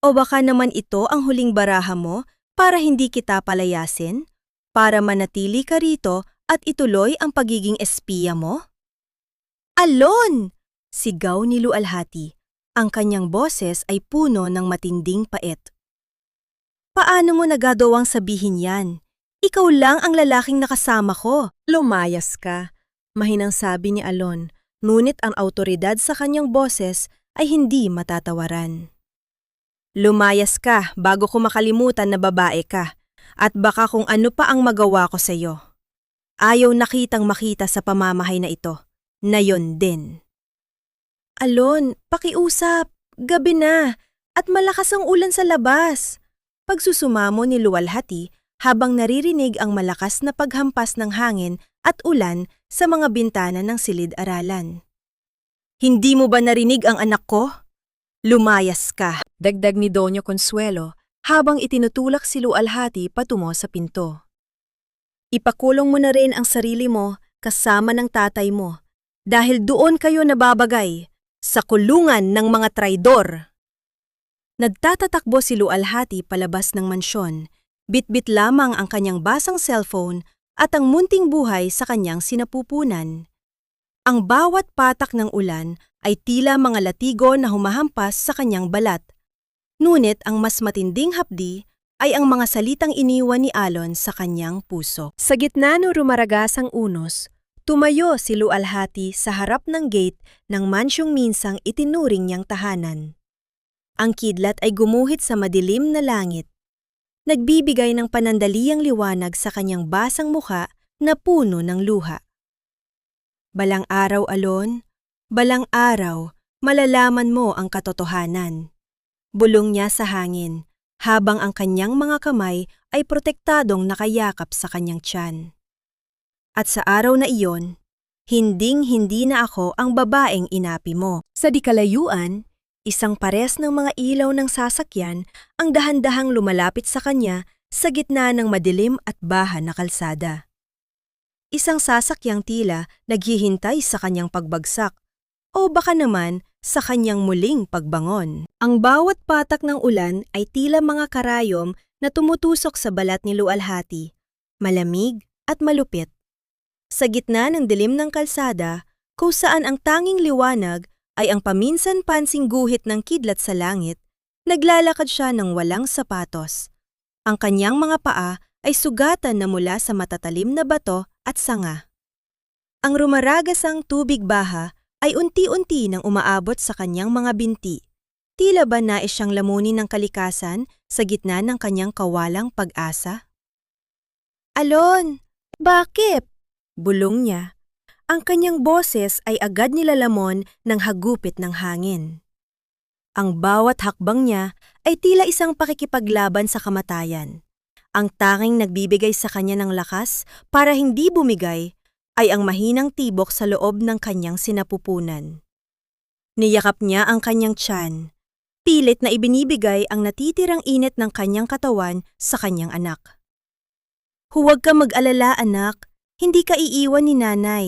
O baka naman ito ang huling baraha mo para hindi kita palayasin? Para manatili ka rito at ituloy ang pagiging espiya mo? Alon! Sigaw ni Lualhati. Ang kanyang boses ay puno ng matinding pait. Paano mo nagagawang sabihin yan? Ikaw lang ang lalaking nakasama ko. Lumayas ka, mahinang sabi ni Alon, ngunit ang autoridad sa kanyang boses ay hindi matatawaran. Lumayas ka bago ko makalimutan na babae ka, at baka kung ano pa ang magawa ko sa iyo. Ayaw nakitang makita sa pamamahay na ito, na yon din. Alon, pakiusap, gabi na, at malakas ang ulan sa labas. Pagsusumamo ni Luwalhati habang naririnig ang malakas na paghampas ng hangin at ulan sa mga bintana ng silid-aralan. Hindi mo ba narinig ang anak ko? Lumayas ka, dagdag ni Doña Consuelo habang itinutulak si Luwalhati patungo sa pinto. Ipakulong mo na rin ang sarili mo kasama ng tatay mo dahil doon kayo nababagay sa kulungan ng mga traidor. Nagtatatakbo si Luwalhati palabas ng mansyon, bitbit lamang ang kanyang basang cellphone at ang munting buhay sa kanyang sinapupunan. Ang bawat patak ng ulan ay tila mga latigo na humahampas sa kanyang balat. Ngunit ang mas matinding hapdi ay ang mga salitang iniwan ni Alon sa kanyang puso. Sa gitna ng rumaragasang unos, tumayo si Luwalhati sa harap ng gate ng mansyong minsang itinuring niyang tahanan. Ang kidlat ay gumuhit sa madilim na langit. Nagbibigay ng panandaliang liwanag sa kanyang basang mukha na puno ng luha. Balang araw, Alon, balang araw, malalaman mo ang katotohanan. Bulong niya sa hangin, habang ang kanyang mga kamay ay protektadong nakayakap sa kanyang tiyan. At sa araw na iyon, hinding-hindi na ako ang babaeng inapi mo. Sa dikalayuan, isang pares ng mga ilaw ng sasakyan ang dahan-dahang lumalapit sa kanya sa gitna ng madilim at baha na kalsada. Isang sasakyang tila naghihintay sa kanyang pagbagsak o baka naman sa kanyang muling pagbangon. Ang bawat patak ng ulan ay tila mga karayom na tumutusok sa balat ni Luwalhati, malamig at malupit. Sa gitna ng dilim ng kalsada, kung saan ang tanging liwanag ay ang paminsan-pansing guhit ng kidlat sa langit, naglalakad siya ng walang sapatos. Ang kanyang mga paa ay sugatan na mula sa matatalim na bato at sanga. Ang rumaragasang tubig baha ay unti-unti nang umaabot sa kanyang mga binti. Tila ba nais siyang lamunin ng kalikasan sa gitna ng kanyang kawalang pag-asa? Alon, bakit? Bulong niya. Ang kanyang boses ay agad nilalamon ng hagupit ng hangin. Ang bawat hakbang niya ay tila isang pakikipaglaban sa kamatayan. Ang tanging nagbibigay sa kanya ng lakas para hindi bumigay ay ang mahinang tibok sa loob ng kanyang sinapupunan. Niyakap niya ang kanyang tiyan, pilit na ibinibigay ang natitirang init ng kanyang katawan sa kanyang anak. Huwag ka mag-alala, anak. Hindi ka iiwan ni nanay.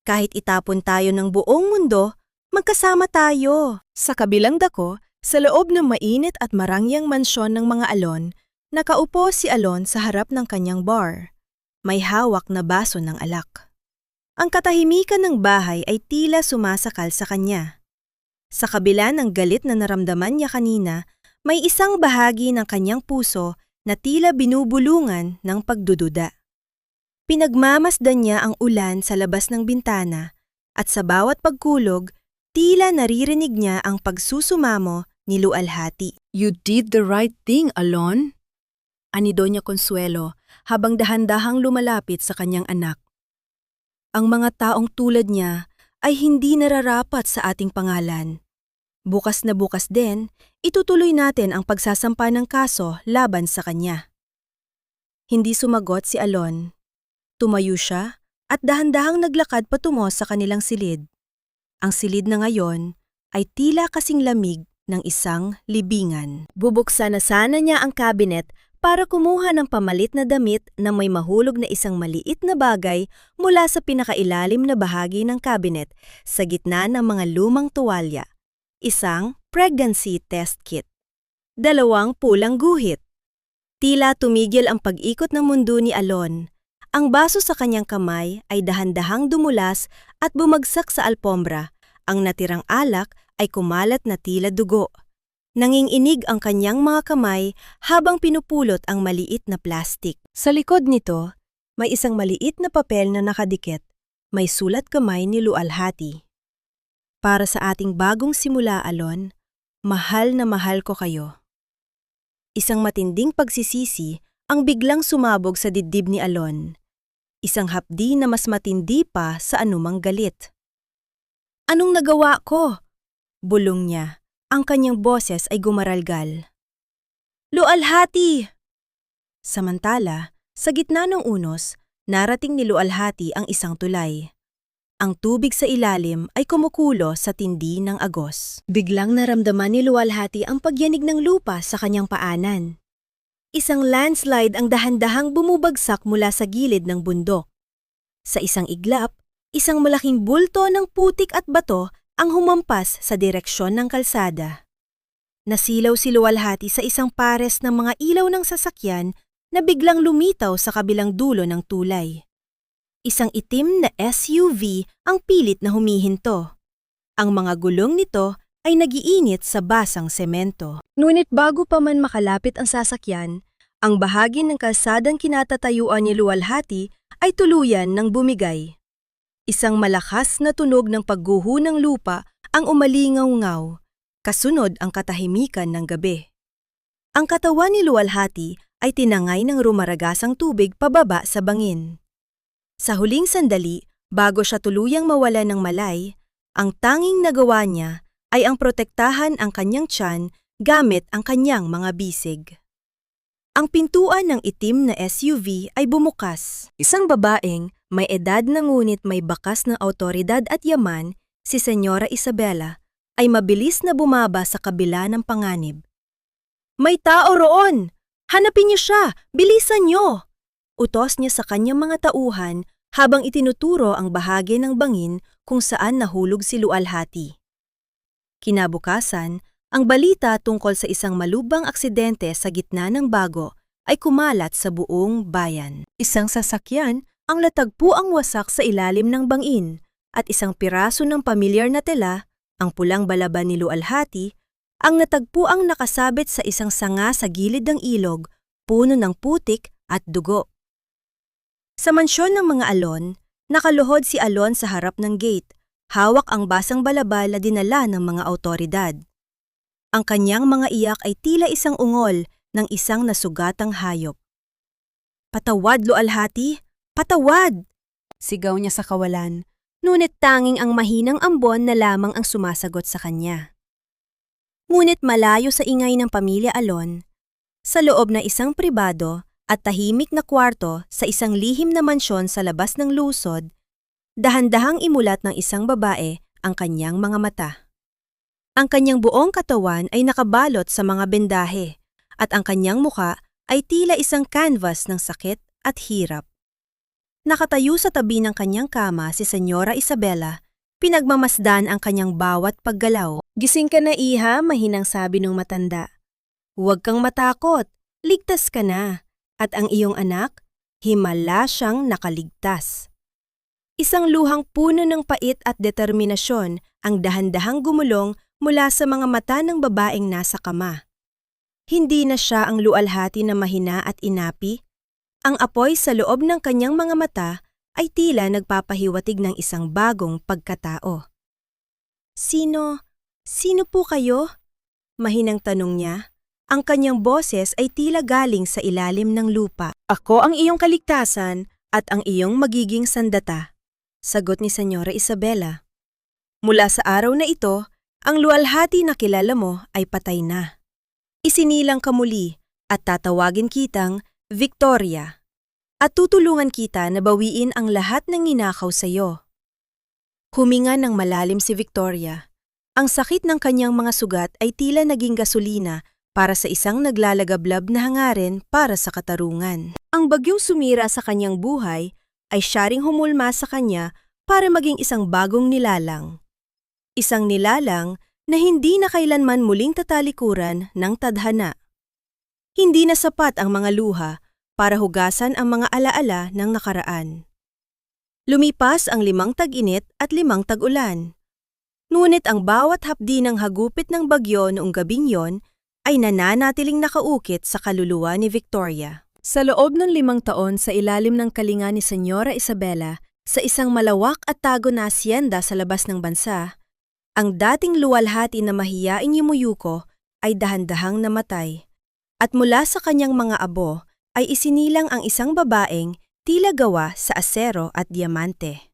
Kahit itapon tayo ng buong mundo, magkasama tayo. Sa kabilang dako, sa loob ng mainit at marangyang mansyon ng mga Alon, nakaupo si Alon sa harap ng kanyang bar. May hawak na baso ng alak. Ang katahimikan ng bahay ay tila sumasakal sa kanya. Sa kabila ng galit na naramdaman niya kanina, may isang bahagi ng kanyang puso na tila binubulungan ng pagdududa. Pinagmamasdan niya ang ulan sa labas ng bintana at sa bawat pagkulog, tila naririnig niya ang pagsusumamo ni Luwalhati. You did the right thing, Alon, ani Doña Consuelo habang dahan-dahang lumalapit sa kanyang anak. Ang mga taong tulad niya ay hindi nararapat sa ating pangalan. Bukas na bukas din, itutuloy natin ang pagsasampa ng kaso laban sa kanya. Hindi sumagot si Alon. Tumayo siya at dahan-dahang naglakad patungo sa kanilang silid. Ang silid na ngayon ay tila kasing lamig ng isang libingan. Bubuksan na sana niya ang kabinet para kumuha ng pamalit na damit na may mahulog na isang maliit na bagay mula sa pinakailalim na bahagi ng kabinet sa gitna ng mga lumang tuwalya. Isang pregnancy test kit. 2 pulang guhit. Tila tumigil ang pag-ikot ng mundo ni Alon. Ang baso sa kanyang kamay ay dahan-dahang dumulas at bumagsak sa alpombra Ang natirang alak ay kumalat na tila dugo. Nanginginig ang kanyang mga kamay habang pinupulot ang maliit na plastik. Sa likod nito, may isang maliit na papel na nakadikit. May sulat kamay ni Lualhati. Para sa ating bagong simula, Alon, mahal na mahal ko kayo. Isang matinding pagsisisi ang biglang sumabog sa dibdib ni Alon. Isang hapdi na mas matindi pa sa anumang galit. Anong nagawa ko? Bulong niya. Ang kanyang boses ay gumaralgal. Lualhati! Samantala, sa gitna ng unos, narating ni Lualhati ang isang tulay. Ang tubig sa ilalim ay kumukulo sa tindi ng agos. Biglang naramdaman ni Lualhati ang pagyanig ng lupa sa kanyang paanan. Isang landslide ang dahan-dahang bumubagsak mula sa gilid ng bundok. Sa isang iglap, isang malaking bulto ng putik at bato ang humampas sa direksyon ng kalsada. Nasilaw si Lualhati sa isang pares ng mga ilaw ng sasakyan na biglang lumitaw sa kabilang dulo ng tulay. Isang itim na SUV ang pilit na humihinto. Ang mga gulong nito ay nagiinit sa basang semento. Ngunit bago pa man makalapit ang sasakyan, ang bahagi ng kalsadang kinatatayuan ni Lualhati ay tuluyan ng bumigay. Isang malakas na tunog ng pagguho ng lupa ang umalingaw-ngaw, kasunod ang katahimikan ng gabi. Ang katawan ni Lualhati ay tinangay ng rumaragasang tubig pababa sa bangin. Sa huling sandali, bago siya tuluyang mawala ng malay, ang tanging nagawa niya ay ang protektahan ang kanyang tiyan gamit ang kanyang mga bisig. Ang pintuan ng itim na SUV ay bumukas. Isang babaeng may edad na ngunit may bakas ng awtoridad at yaman, si Senyora Isabela, ay mabilis na bumaba sa kabila ng panganib. May tao roon! Hanapin niyo siya! Bilisan niyo! Utos niya sa kanyang mga tauhan habang itinuturo ang bahagi ng bangin kung saan nahulog si Lualhati. Kinabukasan, ang balita tungkol sa isang malubhang aksidente sa gitna ng Bago ay kumalat sa buong bayan. Isang sasakyan ang natagpuang wasak sa ilalim ng bangin at isang piraso ng pamilyar na tela, ang pulang balaban ni Lualhati, ang natagpuang nakasabit sa isang sanga sa gilid ng ilog, puno ng putik at dugo. Sa mansyon ng mga Alon, nakaluhod si Alon sa harap ng gate, hawak ang basang balabal na dinala ng mga awtoridad. Ang kanyang mga iyak ay tila isang ungol ng isang nasugatang hayop. Patawad, Lualhati! Patawad! Sigaw niya sa kawalan, ngunit tanging ang mahinang ambon na lamang ang sumasagot sa kanya. Ngunit malayo sa ingay ng pamilya Alon, sa loob na isang pribado at tahimik na kwarto sa isang lihim na mansyon sa labas ng lungsod, dahan-dahang imulat ng isang babae ang kanyang mga mata. Ang kanyang buong katawan ay nakabalot sa mga bendahe at ang kanyang muka ay tila isang canvas ng sakit at hirap. Nakatayo sa tabi ng kanyang kama si Senyora Isabela, pinagmamasdan ang kanyang bawat paggalaw. Gising ka na, iha, mahinang sabi ng matanda. Huwag kang matakot, ligtas ka na, at ang iyong anak, himala siyang nakaligtas. Isang luhang puno ng pait at determinasyon ang dahan-dahang gumulong mula sa mga mata ng babaeng nasa kama. Hindi na siya ang Lualhati na mahina at inapi. Ang apoy sa loob ng kanyang mga mata ay tila nagpapahiwatig ng isang bagong pagkatao. Sino po kayo? Mahinang tanong niya. Ang kanyang boses ay tila galing sa ilalim ng lupa. Ako ang iyong kaligtasan at ang iyong magiging sandata, sagot ni Senyora Isabela. Mula sa araw na ito, ang Lualhati na kilala mo ay patay na. Isinilang ka muli at tatawagin kitang Victoria. At tutulungan kita na bawiin ang lahat ng ninakaw sa iyo. Huminga ng malalim si Victoria. Ang sakit ng kanyang mga sugat ay tila naging gasolina para sa isang naglalagablab na hangarin para sa katarungan. Ang bagyong sumira sa kanyang buhay ay siya ring humulma sa kanya para maging isang bagong nilalang. Isang nilalang na hindi na kailanman muling tatalikuran ng tadhana. Hindi na sapat ang mga luha para hugasan ang mga alaala ng nakaraan. Lumipas ang 5 tag-init at 5 tag-ulan. Ngunit ang bawat hapdi ng hagupit ng bagyo noong gabing yon ay nananatiling nakaukit sa kaluluwa ni Victoria. Sa loob ng 5 taon sa ilalim ng kalinga ni Senyora Isabela, sa isang malawak at tago na asyenda sa labas ng bansa, ang dating luwalhati na mahiyaing Yumuyuko ay dahan-dahang namatay. At mula sa kanyang mga abo ay isinilang ang isang babaeng tila gawa sa asero at diamante.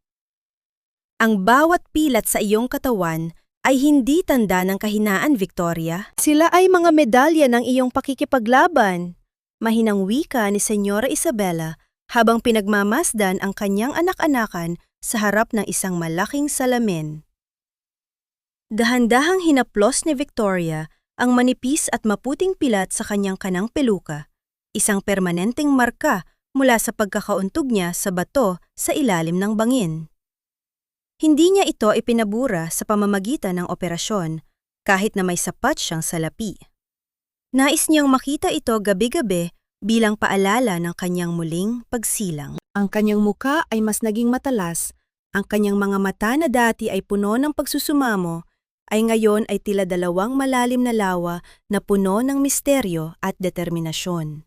Ang bawat pilat sa iyong katawan ay hindi tanda ng kahinaan, Victoria. Sila ay mga medalya ng iyong pakikipaglaban. Mahinang wika ni Senyora Isabela habang pinagmamasdan ang kanyang anak-anakan sa harap ng isang malaking salamin. Dahan-dahang hinaplos ni Victoria ang manipis at maputing pilat sa kanyang kanang peluka, isang permanenteng marka mula sa pagkakauntog niya sa bato sa ilalim ng bangin. Hindi niya ito ipinabura sa pamamagitan ng operasyon kahit na may sapat siyang salapi. Nais niyang makita ito gabi-gabi bilang paalala ng kanyang muling pagsilang. Ang kanyang muka ay mas naging matalas, ang kanyang mga mata na dati ay puno ng pagsusumamo ay ngayon ay tila dalawang malalim na lawa na puno ng misteryo at determinasyon.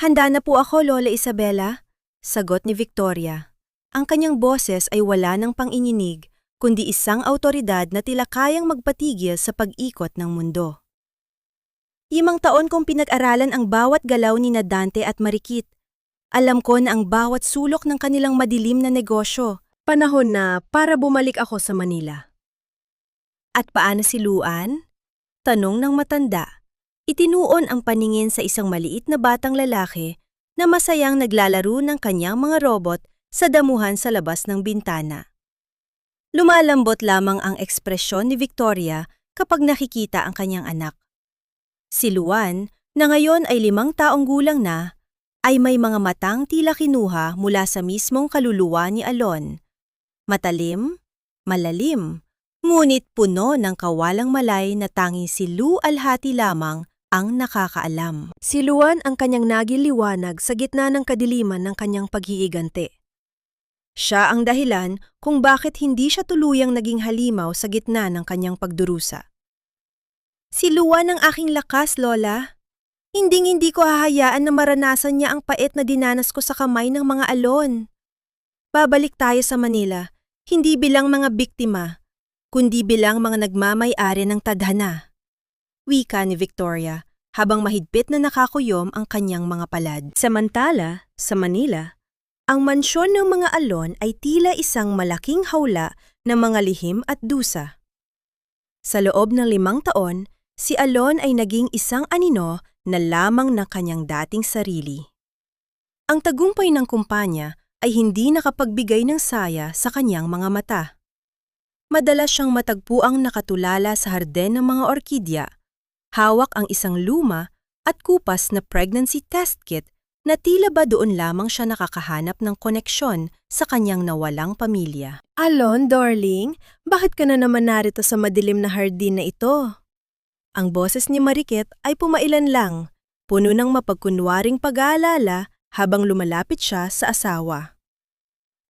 "Handa na po ako, Lola Isabela," sagot ni Victoria. Ang kanyang boses ay wala ng panginginig, kundi isang awtoridad na tila kayang magpatigil sa pag-ikot ng mundo. 5 taon kong pinag-aralan ang bawat galaw ni Dante at Marikit. Alam ko na ang bawat sulok ng kanilang madilim na negosyo. Panahon na para bumalik ako sa Manila. "At paano si Luan?" tanong ng matanda. Itinuon ang paningin sa isang maliit na batang lalaki na masayang naglalaro ng kanyang mga robot sa damuhan sa labas ng bintana. Lumalambot lamang ang ekspresyon ni Victoria kapag nakikita ang kanyang anak. Si Luan, na ngayon ay 5 taong gulang na, ay may mga matang tila kinuha mula sa mismong kaluluwa ni Alon. Matalim, malalim, ngunit puno ng kawalang malay na tanging si Lu Alhati lamang ang nakakaalam. Si Luan ang kanyang nagiliwanag sa gitna ng kadiliman ng kanyang paghihiganti. Siya ang dahilan kung bakit hindi siya tuluyang naging halimaw sa gitna ng kanyang pagdurusa. "Si Luan ang aking lakas, Lola. Hinding-hindi ko hahayaan na maranasan niya ang pait na dinanas ko sa kamay ng mga Alon. Babalik tayo sa Manila, hindi bilang mga biktima, kundi bilang mga nagmamay-ari ng tadhana," wika ni Victoria habang mahigpit na nakakuyom ang kanyang mga palad. Samantala, sa Manila, ang mansyon ng mga Alon ay tila isang malaking hawla ng mga lihim at dusa. Sa loob ng 5 taon, si Alon ay naging isang anino na lamang ng kanyang dating sarili. Ang tagumpay ng kumpanya ay hindi nakapagbigay ng saya sa kanyang mga mata. Madalas siyang matagpuang nakatulala sa harden ng mga orkidya, hawak ang isang luma at kupas na pregnancy test kit na tila ba doon lamang siya nakakahanap ng koneksyon sa kanyang nawalang pamilya. "Alon, darling, bakit ka na naman narito sa madilim na hardin na ito?" Ang boses ni Marikit ay pumailan lang, puno ng mapagkunwaring pag-aalala habang lumalapit siya sa asawa.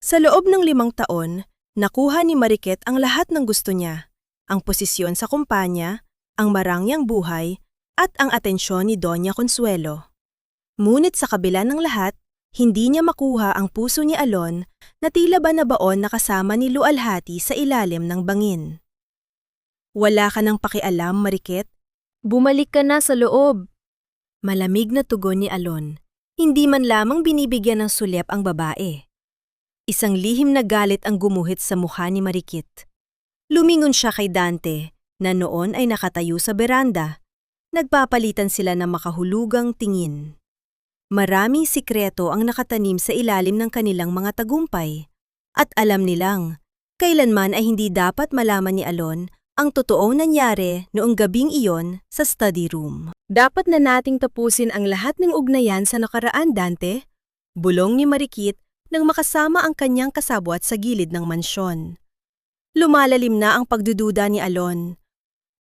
Sa loob ng 5 taon, nakuha ni Marikit ang lahat ng gusto niya, ang posisyon sa kumpanya, ang marangyang buhay, at ang atensyon ni Doña Consuelo. Ngunit sa kabila ng lahat, hindi niya makuha ang puso ni Alon na tila ba nabaon na kasama ni Lu Alhati sa ilalim ng bangin. "Wala ka nang pakialam, Marikit. Bumalik ka na sa loob." Malamig na tugon ni Alon, hindi man lamang binibigyan ng sulyap ang babae. Isang lihim na galit ang gumuhit sa mukha ni Marikit. Lumingon siya kay Dante, na noon ay nakatayo sa beranda. Nagpapalitan sila ng makahulugang tingin. Maraming sikreto ang nakatanim sa ilalim ng kanilang mga tagumpay, at alam nilang, kailanman ay hindi dapat malaman ni Alon ang totoong nangyari noong gabing iyon sa study room. "Dapat na nating tapusin ang lahat ng ugnayan sa nakaraan, Dante," bulong ni Marikit nang makasama ang kanyang kasabwat sa gilid ng mansyon. Lumalalim na ang pagdududa ni Alon.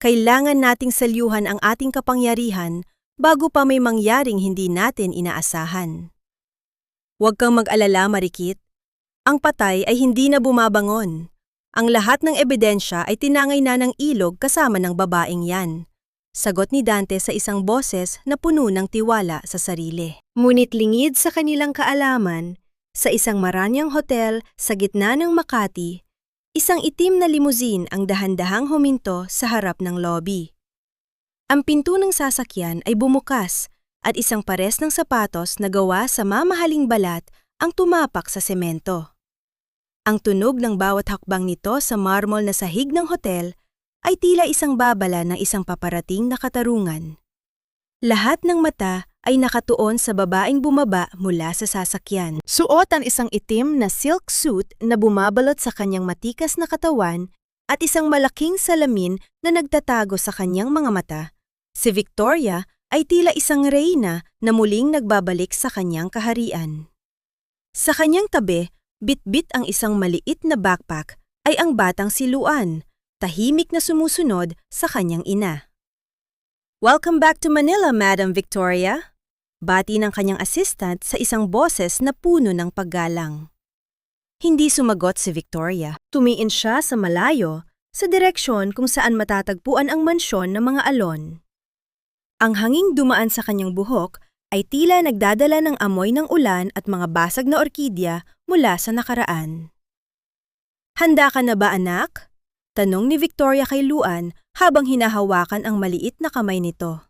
Kailangan nating salyuhan ang ating kapangyarihan bago pa may mangyaring hindi natin inaasahan. "Huwag kang mag-alala, Marikit. Ang patay ay hindi na bumabangon. Ang lahat ng ebidensya ay tinangay na ng ilog kasama ng babaeng yan. Sagot ni Dante sa isang boses na puno ng tiwala sa sarili. Ngunit lingid sa kanilang kaalaman, sa isang Maranyang hotel sa gitna ng Makati, isang itim na limousine ang dahan-dahang huminto sa harap ng lobby. Ang pinto ng sasakyan ay bumukas at isang pares ng sapatos na gawa sa mamahaling balat ang tumapak sa semento. Ang tunog ng bawat hakbang nito sa marmol na sahig ng hotel ay tila isang babala ng isang paparating na katarungan. Lahat ng mata ay nakatuon sa babaeng bumaba mula sa sasakyan. Suot ang isang itim na silk suit na bumabalot sa kanyang matikas na katawan at isang malaking salamin na nagtatago sa kanyang mga mata. Si Victoria ay tila isang reyna na muling nagbabalik sa kanyang kaharian. Sa kanyang tabi, bitbit ang isang maliit na backpack ay ang batang si Luan, tahimik na sumusunod sa kanyang ina. "Welcome back to Manila, Madam Victoria," bati ng kanyang assistant sa isang boses na puno ng paggalang. Hindi sumagot si Victoria. Tumiin siya sa malayo, sa direksyon kung saan matatagpuan ang mansyon ng mga alon. Ang hanging dumaan sa kanyang buhok ay tila nagdadala ng amoy ng ulan at mga basag na orkidya mula sa nakaraan. "Handa ka na ba, anak?" tanong ni Victoria kay Luan habang hinahawakan ang maliit na kamay nito.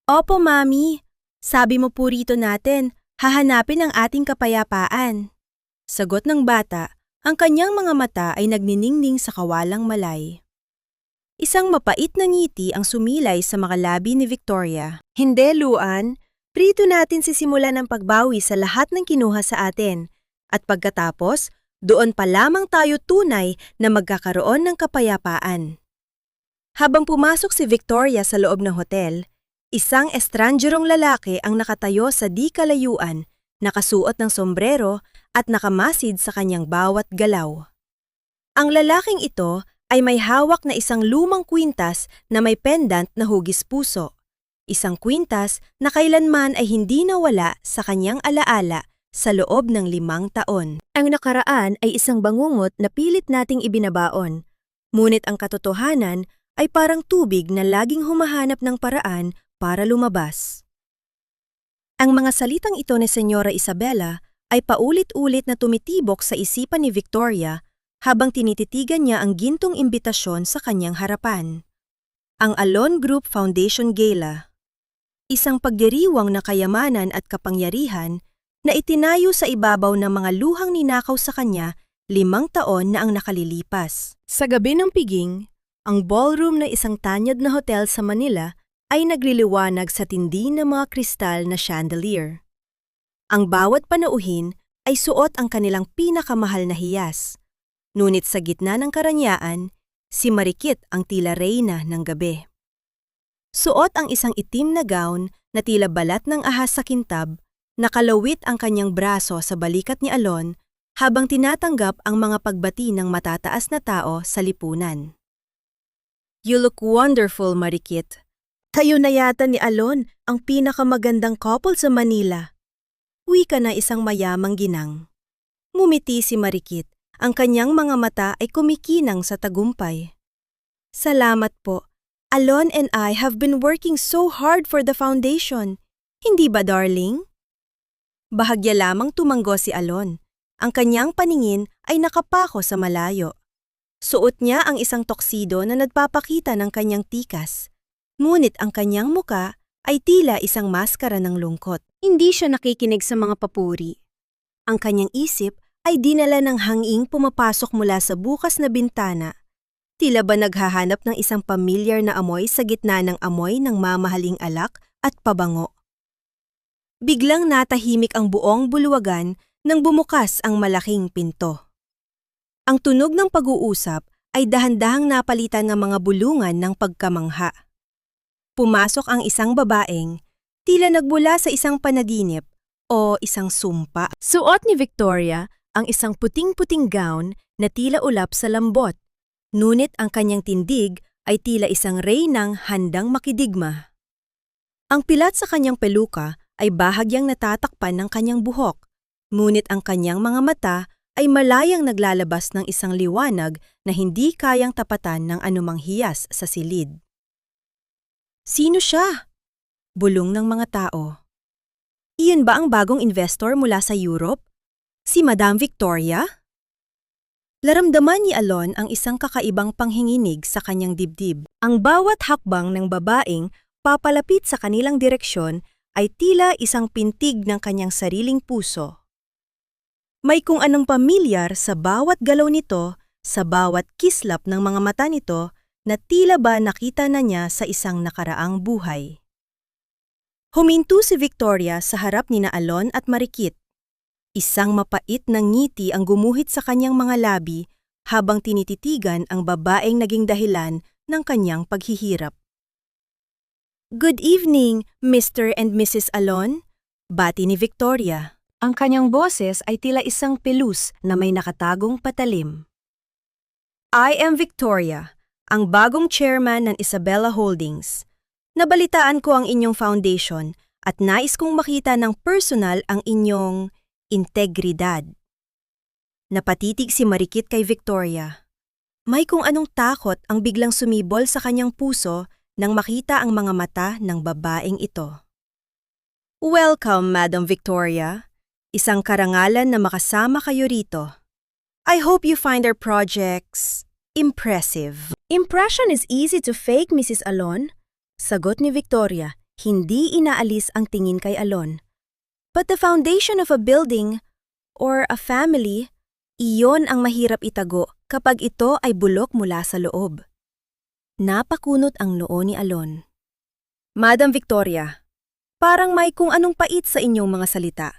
"Opo, Mami. Sabi mo po rito natin, hahanapin ang ating kapayapaan." Sagot ng bata, ang kanyang mga mata ay nagniningning sa kawalang malay. Isang mapait na ngiti ang sumilay sa mga labi ni Victoria. "Hindi, Luan. Rito natin sisimulan ang pagbawi sa lahat ng kinuha sa atin. At pagkatapos, doon pa lamang tayo tunay na magkakaroon ng kapayapaan." Habang pumasok si Victoria sa loob ng hotel, isang estrangerong lalaki ang nakatayo sa di kalayuan, nakasuot ng sombrero at nakamasid sa kanyang bawat galaw. Ang lalaking ito ay may hawak na isang lumang kwintas na may pendant na hugis puso. Isang kwintas na kailanman ay hindi nawala sa kanyang alaala sa loob ng 5 taon. Ang nakaraan ay isang bangungot na pilit nating ibinabaon, ngunit ang katotohanan ay parang tubig na laging humahanap ng paraan para lumabas. Ang mga salitang ito ni Senyora Isabela ay paulit-ulit na tumitibok sa isipan ni Victoria habang tinititigan niya ang gintong imbitasyon sa kanyang harapan. Ang Alon Group Foundation Gala. Isang pagdiriwang na kayamanan at kapangyarihan na itinayo sa ibabaw ng mga luhang ninakaw sa kanya 5 taon na ang nakalilipas. Sa gabi ng piging, ang ballroom na isang tanyag na hotel sa Manila ay nagliliwanag sa tindi ng mga kristal na chandelier. Ang bawat panauhin ay suot ang kanilang pinakamahal na hiyas. Ngunit sa gitna ng karanyaan, si Marikit ang tila reyna ng gabi. Suot ang isang itim na gown na tila balat ng ahas sa kintab, nakalawit ang kanyang braso sa balikat ni Alon habang tinatanggap ang mga pagbati ng matataas na tao sa lipunan. "You look wonderful, Marikit. Kayo na yata ni Alon ang pinakamagandang couple sa Manila." Wika na isang mayamang ginang. Ngumiti si Marikit, ang kanyang mga mata ay kumikinang sa tagumpay. "Salamat po. Alon and I have been working so hard for the foundation. Hindi ba, darling?" Bahagya lamang tumanggo si Alon. Ang kanyang paningin ay nakapako sa malayo. Suot niya ang isang toksido na nagpapakita ng kanyang tikas. Ngunit ang kanyang muka ay tila isang maskara ng lungkot. Hindi siya nakikinig sa mga papuri. Ang kanyang isip ay dinala ng hanging pumapasok mula sa bukas na bintana. Tila ba naghahanap ng isang pamilyar na amoy sa gitna ng amoy ng mamahaling alak at pabango. Biglang natahimik ang buong bulwagan nang bumukas ang malaking pinto. Ang tunog ng pag-uusap ay dahan-dahang napalitan ng mga bulungan ng pagkamangha. Pumasok ang isang babaeng, tila nagbula sa isang panaginip o isang sumpa. Suot ni Victoria ang isang puting-puting gown na tila ulap sa lambot. Ngunit ang kanyang tindig ay tila isang reynang handang makidigma. Ang pilat sa kanyang peluka ay bahagyang natatakpan ng kanyang buhok, ngunit ang kanyang mga mata ay malayang naglalabas ng isang liwanag na hindi kayang tapatan ng anumang hiyas sa silid. Sino siya? Bulong ng mga tao. Iyon ba ang bagong investor mula sa Europe? Si Madame Victoria? Laramdaman ni Alon ang isang kakaibang panghinginig sa kanyang dibdib. Ang bawat hakbang ng babaeng papalapit sa kanilang direksyon ay tila isang pintig ng kanyang sariling puso. May kung anong pamilyar sa bawat galaw nito, sa bawat kislap ng mga mata nito na tila ba nakita na niya sa isang nakaraang buhay. Huminto si Victoria sa harap ni Alon at Marikit. Isang mapait na ngiti ang gumuhit sa kanyang mga labi habang tinititigan ang babaeng naging dahilan ng kanyang paghihirap. Good evening, Mr. and Mrs. Alon, bati ni Victoria. Ang kanyang boses ay tila isang pelus na may nakatagong patalim. I am Victoria, ang bagong chairman ng Isabella Holdings. Nabalitaan ko ang inyong foundation at nais kong makita ng personal ang inyong integridad. Napatitig si Marikit kay Victoria. May kung anong takot ang biglang sumibol sa kanyang puso nang makita ang mga mata ng babaeng ito. Welcome, Madam Victoria. Isang karangalan na makasama kayo rito. I hope you find our projects impressive. Impression is easy to fake, Mrs. Alon. Sagot ni Victoria, hindi inaalis ang tingin kay Alon. But the foundation of a building or a family, iyon ang mahirap itago kapag ito ay bulok mula sa loob. Napakunot ang noo ni Alon. Madam Victoria, parang may kung anong pait sa inyong mga salita.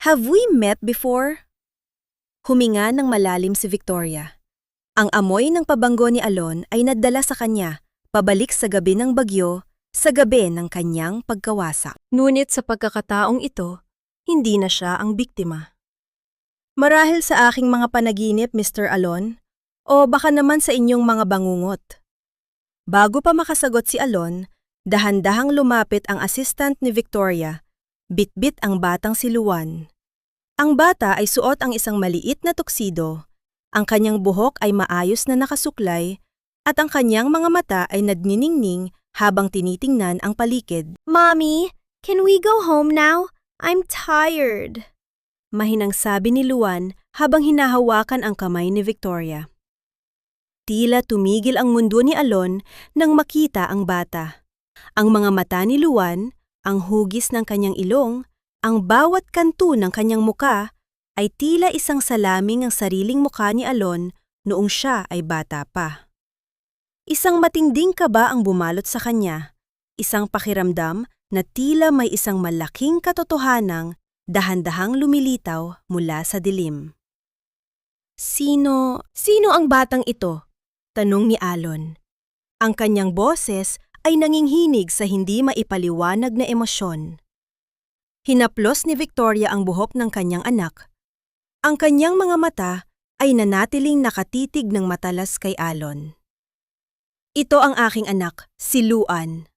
Have we met before? Huminga ng malalim si Victoria. Ang amoy ng pabango ni Alon ay nadala sa kanya, pabalik sa gabi ng bagyo, sa gabi ng kanyang pagkawasak. Ngunit sa pagkakataong ito, hindi na siya ang biktima. Marahil sa aking mga panaginip, Mr. Alon, o baka naman sa inyong mga bangungot. Bago pa makasagot si Alon, dahan-dahang lumapit ang assistant ni Victoria, bitbit ang batang si Luan. Ang bata ay suot ang isang maliit na tuksido, ang kanyang buhok ay maayos na nakasuklay, at ang kanyang mga mata ay nagniningning habang tinitingnan ang paligid. Mommy, can we go home now? I'm tired. Mahinang sabi ni Luan habang hinahawakan ang kamay ni Victoria. Tila tumigil ang mundo ni Alon nang makita ang bata. Ang mga mata ni Luan, ang hugis ng kanyang ilong, ang bawat kanto ng kanyang muka ay tila isang salaming ang sariling muka ni Alon noong siya ay bata pa. Isang matinding kaba ang bumalot sa kanya, isang pakiramdam na tila may isang malaking katotohanang dahan-dahang lumilitaw mula sa dilim. Sino ang batang ito? Tanong ni Alon. Ang kanyang boses ay nanginghinig sa hindi maipaliwanag na emosyon. Hinaplos ni Victoria ang buhok ng kanyang anak. Ang kanyang mga mata ay nanatiling nakatitig ng matalas kay Alon. Ito ang aking anak, si Luan.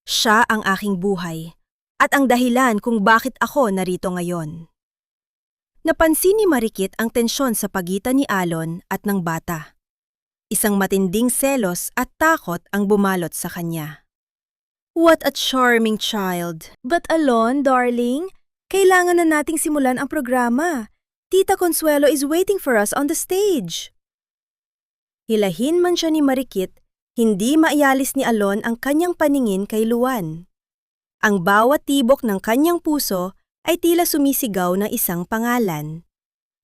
Siya ang aking buhay, at ang dahilan kung bakit ako narito ngayon. Napansin ni Marikit ang tensyon sa pagitan ni Alon at ng bata. Isang matinding selos at takot ang bumalot sa kanya. What a charming child! But Alon, darling, kailangan na nating simulan ang programa. Tita Consuelo is waiting for us on the stage. Hilahin man siya ni Marikit, hindi maialis ni Alon ang kanyang paningin kay Luan. Ang bawat tibok ng kanyang puso ay tila sumisigaw ng isang pangalan.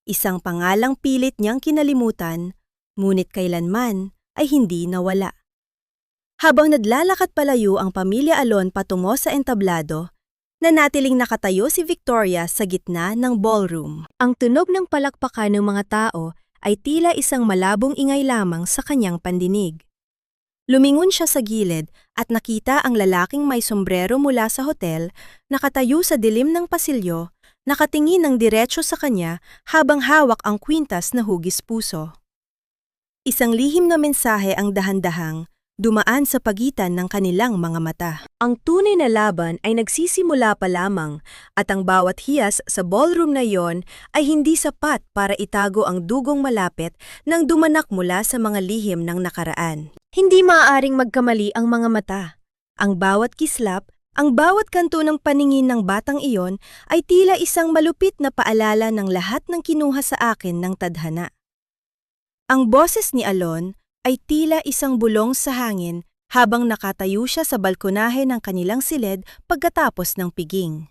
Isang pangalang pilit niyang kinalimutan, ngunit kailanman ay hindi nawala. Habang naglalakad palayo ang pamilya Alon patungo sa entablado, nanatiling nakatayo si Victoria sa gitna ng ballroom. Ang tunog ng palakpakan ng mga tao ay tila isang malabong ingay lamang sa kanyang pandinig. Lumingon siya sa gilid at nakita ang lalaking may sombrero mula sa hotel, nakatayo sa dilim ng pasilyo, nakatingin ng diretso sa kanya habang hawak ang kwintas na hugis puso. Isang lihim na mensahe ang dahan-dahang, dumaan sa pagitan ng kanilang mga mata. Ang tunay na laban ay nagsisimula pa lamang at ang bawat hiyas sa ballroom na yon ay hindi sapat para itago ang dugong malapit nang dumanak mula sa mga lihim ng nakaraan. Hindi maaaring magkamali ang mga mata. Ang bawat kislap, ang bawat kanto ng paningin ng batang iyon ay tila isang malupit na paalala ng lahat ng kinuha sa akin ng tadhana. Ang boses ni Alon ay tila isang bulong sa hangin habang nakatayo siya sa balkonahe ng kanilang silid pagkatapos ng piging.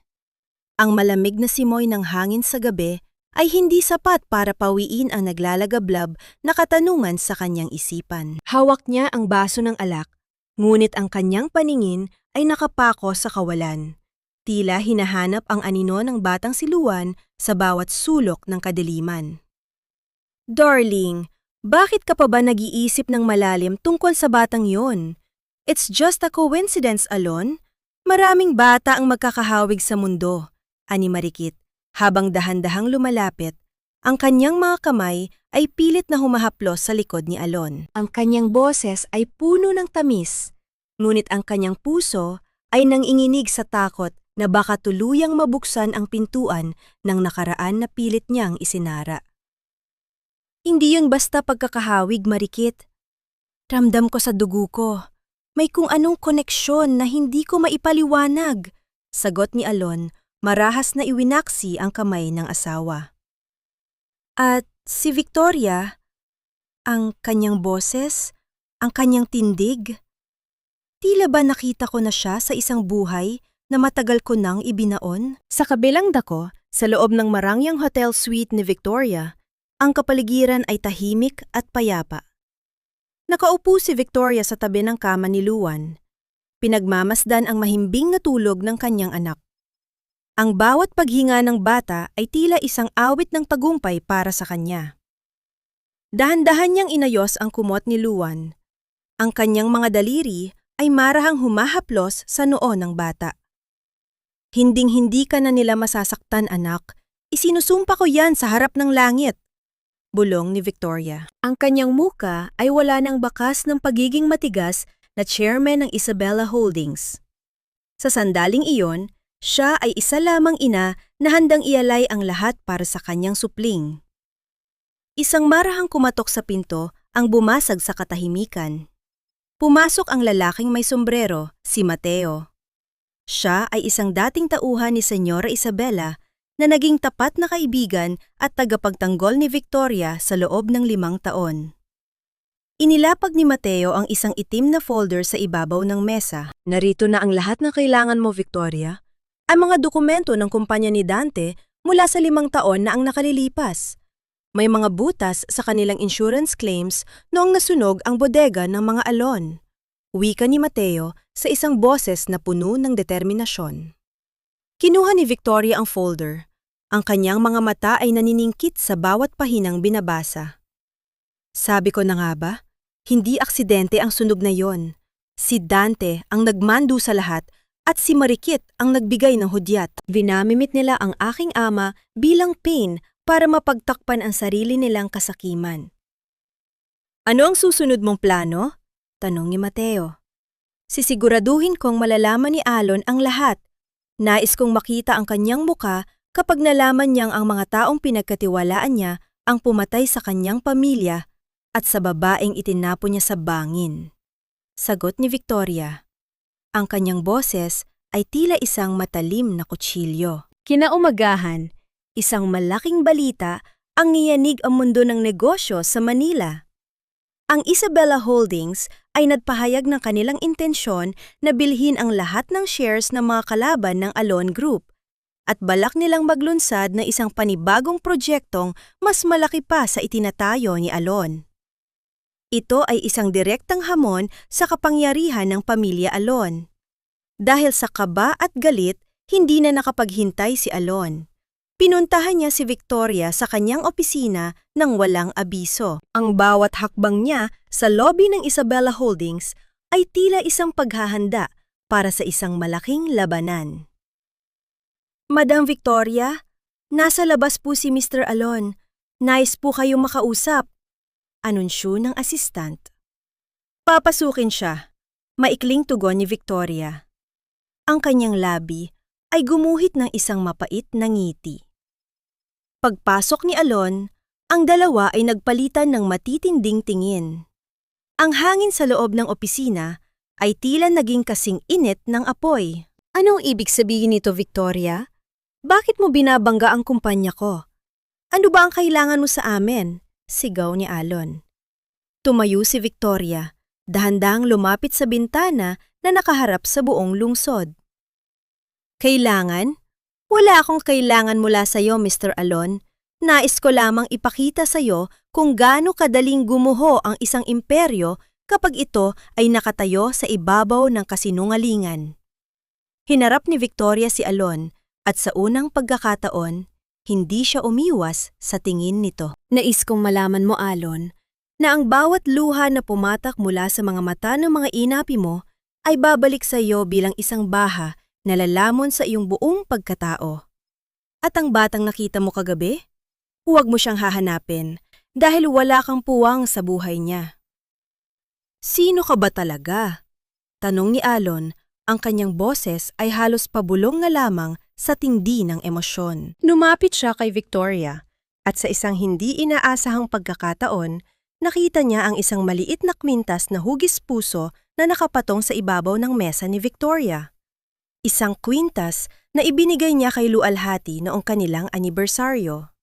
Ang malamig na simoy ng hangin sa gabi ay hindi sapat para pawiin ang naglalagablab na katanungan sa kanyang isipan. Hawak niya ang baso ng alak, ngunit ang kanyang paningin ay nakapako sa kawalan. Tila hinahanap ang anino ng batang siluan sa bawat sulok ng kadiliman. Darling, bakit ka pa ba nag-iisip ng malalim tungkol sa batang yon? It's just a coincidence, Alon. Maraming bata ang magkakahawig sa mundo, ani Marikit, habang dahan-dahang lumalapit. Ang kanyang mga kamay ay pilit na humahaplos sa likod ni Alon. Ang kanyang boses ay puno ng tamis, ngunit ang kanyang puso ay nanginginig sa takot na baka tuluyang mabuksan ang pintuan ng nakaraan na pilit niyang isinara. Hindi yun basta pagkakahawig, Marikit. Ramdam ko sa dugo ko. May kung anong koneksyon na hindi ko maipaliwanag. Sagot ni Alon, marahas na iwinaksi ang kamay ng asawa. At si Victoria, ang kanyang boses, ang kanyang tindig. Tila ba nakita ko na siya sa isang buhay na matagal ko nang ibinaon? Sa kabilang dako, sa loob ng marangyang hotel suite ni Victoria, ang kapaligiran ay tahimik at payapa. Nakaupo si Victoria sa tabi ng kama ni Luan. Pinagmamasdan ang mahimbing na tulog ng kanyang anak. Ang bawat paghinga ng bata ay tila isang awit ng tagumpay para sa kanya. Dahan-dahan niyang inayos ang kumot ni Luan. Ang kanyang mga daliri ay marahang humahaplos sa noo ng bata. Hinding-hindi ka na nila masasaktan, anak. Isinusumpa ko yan sa harap ng langit. Bulong ni Victoria. Ang kanyang muka ay wala ng bakas ng pagiging matigas na chairman ng Isabella Holdings. Sa sandaling iyon, siya ay isa lamang ina na handang ialay ang lahat para sa kanyang supling. Isang marahang kumatok sa pinto ang bumasag sa katahimikan. Pumasok ang lalaking may sombrero, si Mateo. Siya ay isang dating tauhan ni Senyora Isabella na naging tapat na kaibigan at tagapagtanggol ni Victoria sa loob ng 5 taon. Inilapag ni Mateo ang isang itim na folder sa ibabaw ng mesa. Narito na ang lahat ng kailangan mo, Victoria. Ang mga dokumento ng kumpanya ni Dante mula sa 5 taon na ang nakalilipas. May mga butas sa kanilang insurance claims noong nasunog ang bodega ng mga Alon. Wika ni Mateo sa isang boses na puno ng determinasyon. Kinuha ni Victoria ang folder. Ang kanyang mga mata ay naniningkit sa bawat pahinang binabasa. Sabi ko na nga ba, hindi aksidente ang sunog na yon. Si Dante ang nagmando sa lahat at si Marikit ang nagbigay ng hudyat. Vinamimit nila ang aking ama bilang pain para mapagtakpan ang sarili nilang kasakiman. Ano ang susunod mong plano? Tanong ni Mateo. Sisiguraduhin kong malalaman ni Alon ang lahat. Nais kong makita ang kanyang muka kapag nalaman niyang ang mga taong pinagkatiwalaan niya ang pumatay sa kanyang pamilya at sa babaeng itinapo niya sa bangin. Sagot ni Victoria. Ang kanyang boses ay tila isang matalim na kutsilyo. Kinaumagahan, isang malaking balita ang ngiyanig ang mundo ng negosyo sa Manila. Ang Isabella Holdings ay nagpahayag ng kanilang intensyon na bilhin ang lahat ng shares ng mga kalaban ng Alon Group at balak nilang maglunsad na isang panibagong proyektong mas malaki pa sa itinatayo ni Alon. Ito ay isang direktang hamon sa kapangyarihan ng pamilya Alon. Dahil sa kaba at galit, hindi na nakapaghintay si Alon. Pinuntahan niya si Victoria sa kanyang opisina nang walang abiso. Ang bawat hakbang niya sa lobby ng Isabella Holdings ay tila isang paghahanda para sa isang malaking labanan. Madam Victoria, nasa labas po si Mr. Alon. Nais po kayong makausap. Anunsyo ng assistant. Papasukin siya. Maikling tugon ni Victoria. Ang kanyang labi ay gumuhit ng isang mapait na ngiti. Pagpasok ni Alon, ang dalawa ay nagpalitan ng matitinding tingin. Ang hangin sa loob ng opisina ay tila naging kasing init ng apoy. Anong ibig sabihin nito, Victoria? Bakit mo binabangga ang kumpanya ko? Ano ba ang kailangan mo sa amin? Sigaw ni Alon. Tumayo si Victoria, dahan-dahang lumapit sa bintana na nakaharap sa buong lungsod. Kailangan? Wala akong kailangan mula sa iyo, Mr. Alon. Nais ko lamang ipakita sa iyo kung gaano kadaling gumuho ang isang imperyo kapag ito ay nakatayo sa ibabaw ng kasinungalingan. Hinarap ni Victoria si Alon at sa unang pagkakataon, hindi siya umiwas sa tingin nito. Nais kong malaman mo, Alon, na ang bawat luha na pumatak mula sa mga mata ng mga inapi mo ay babalik sa iyo bilang isang baha na lalamon sa iyong buong pagkatao. At ang batang nakita mo kagabi? Huwag mo siyang hahanapin dahil wala kang puwang sa buhay niya. Sino ka ba talaga? Tanong ni Alon, ang kanyang boses ay halos pabulong na lamang sa tindi ng emosyon. Lumapit siya kay Victoria at sa isang hindi inaasahang pagkakataon, nakita niya ang isang maliit na kwintas na hugis puso na nakapatong sa ibabaw ng mesa ni Victoria. Isang kwintas na ibinigay niya kay Lualhati noong kanilang anibersaryo.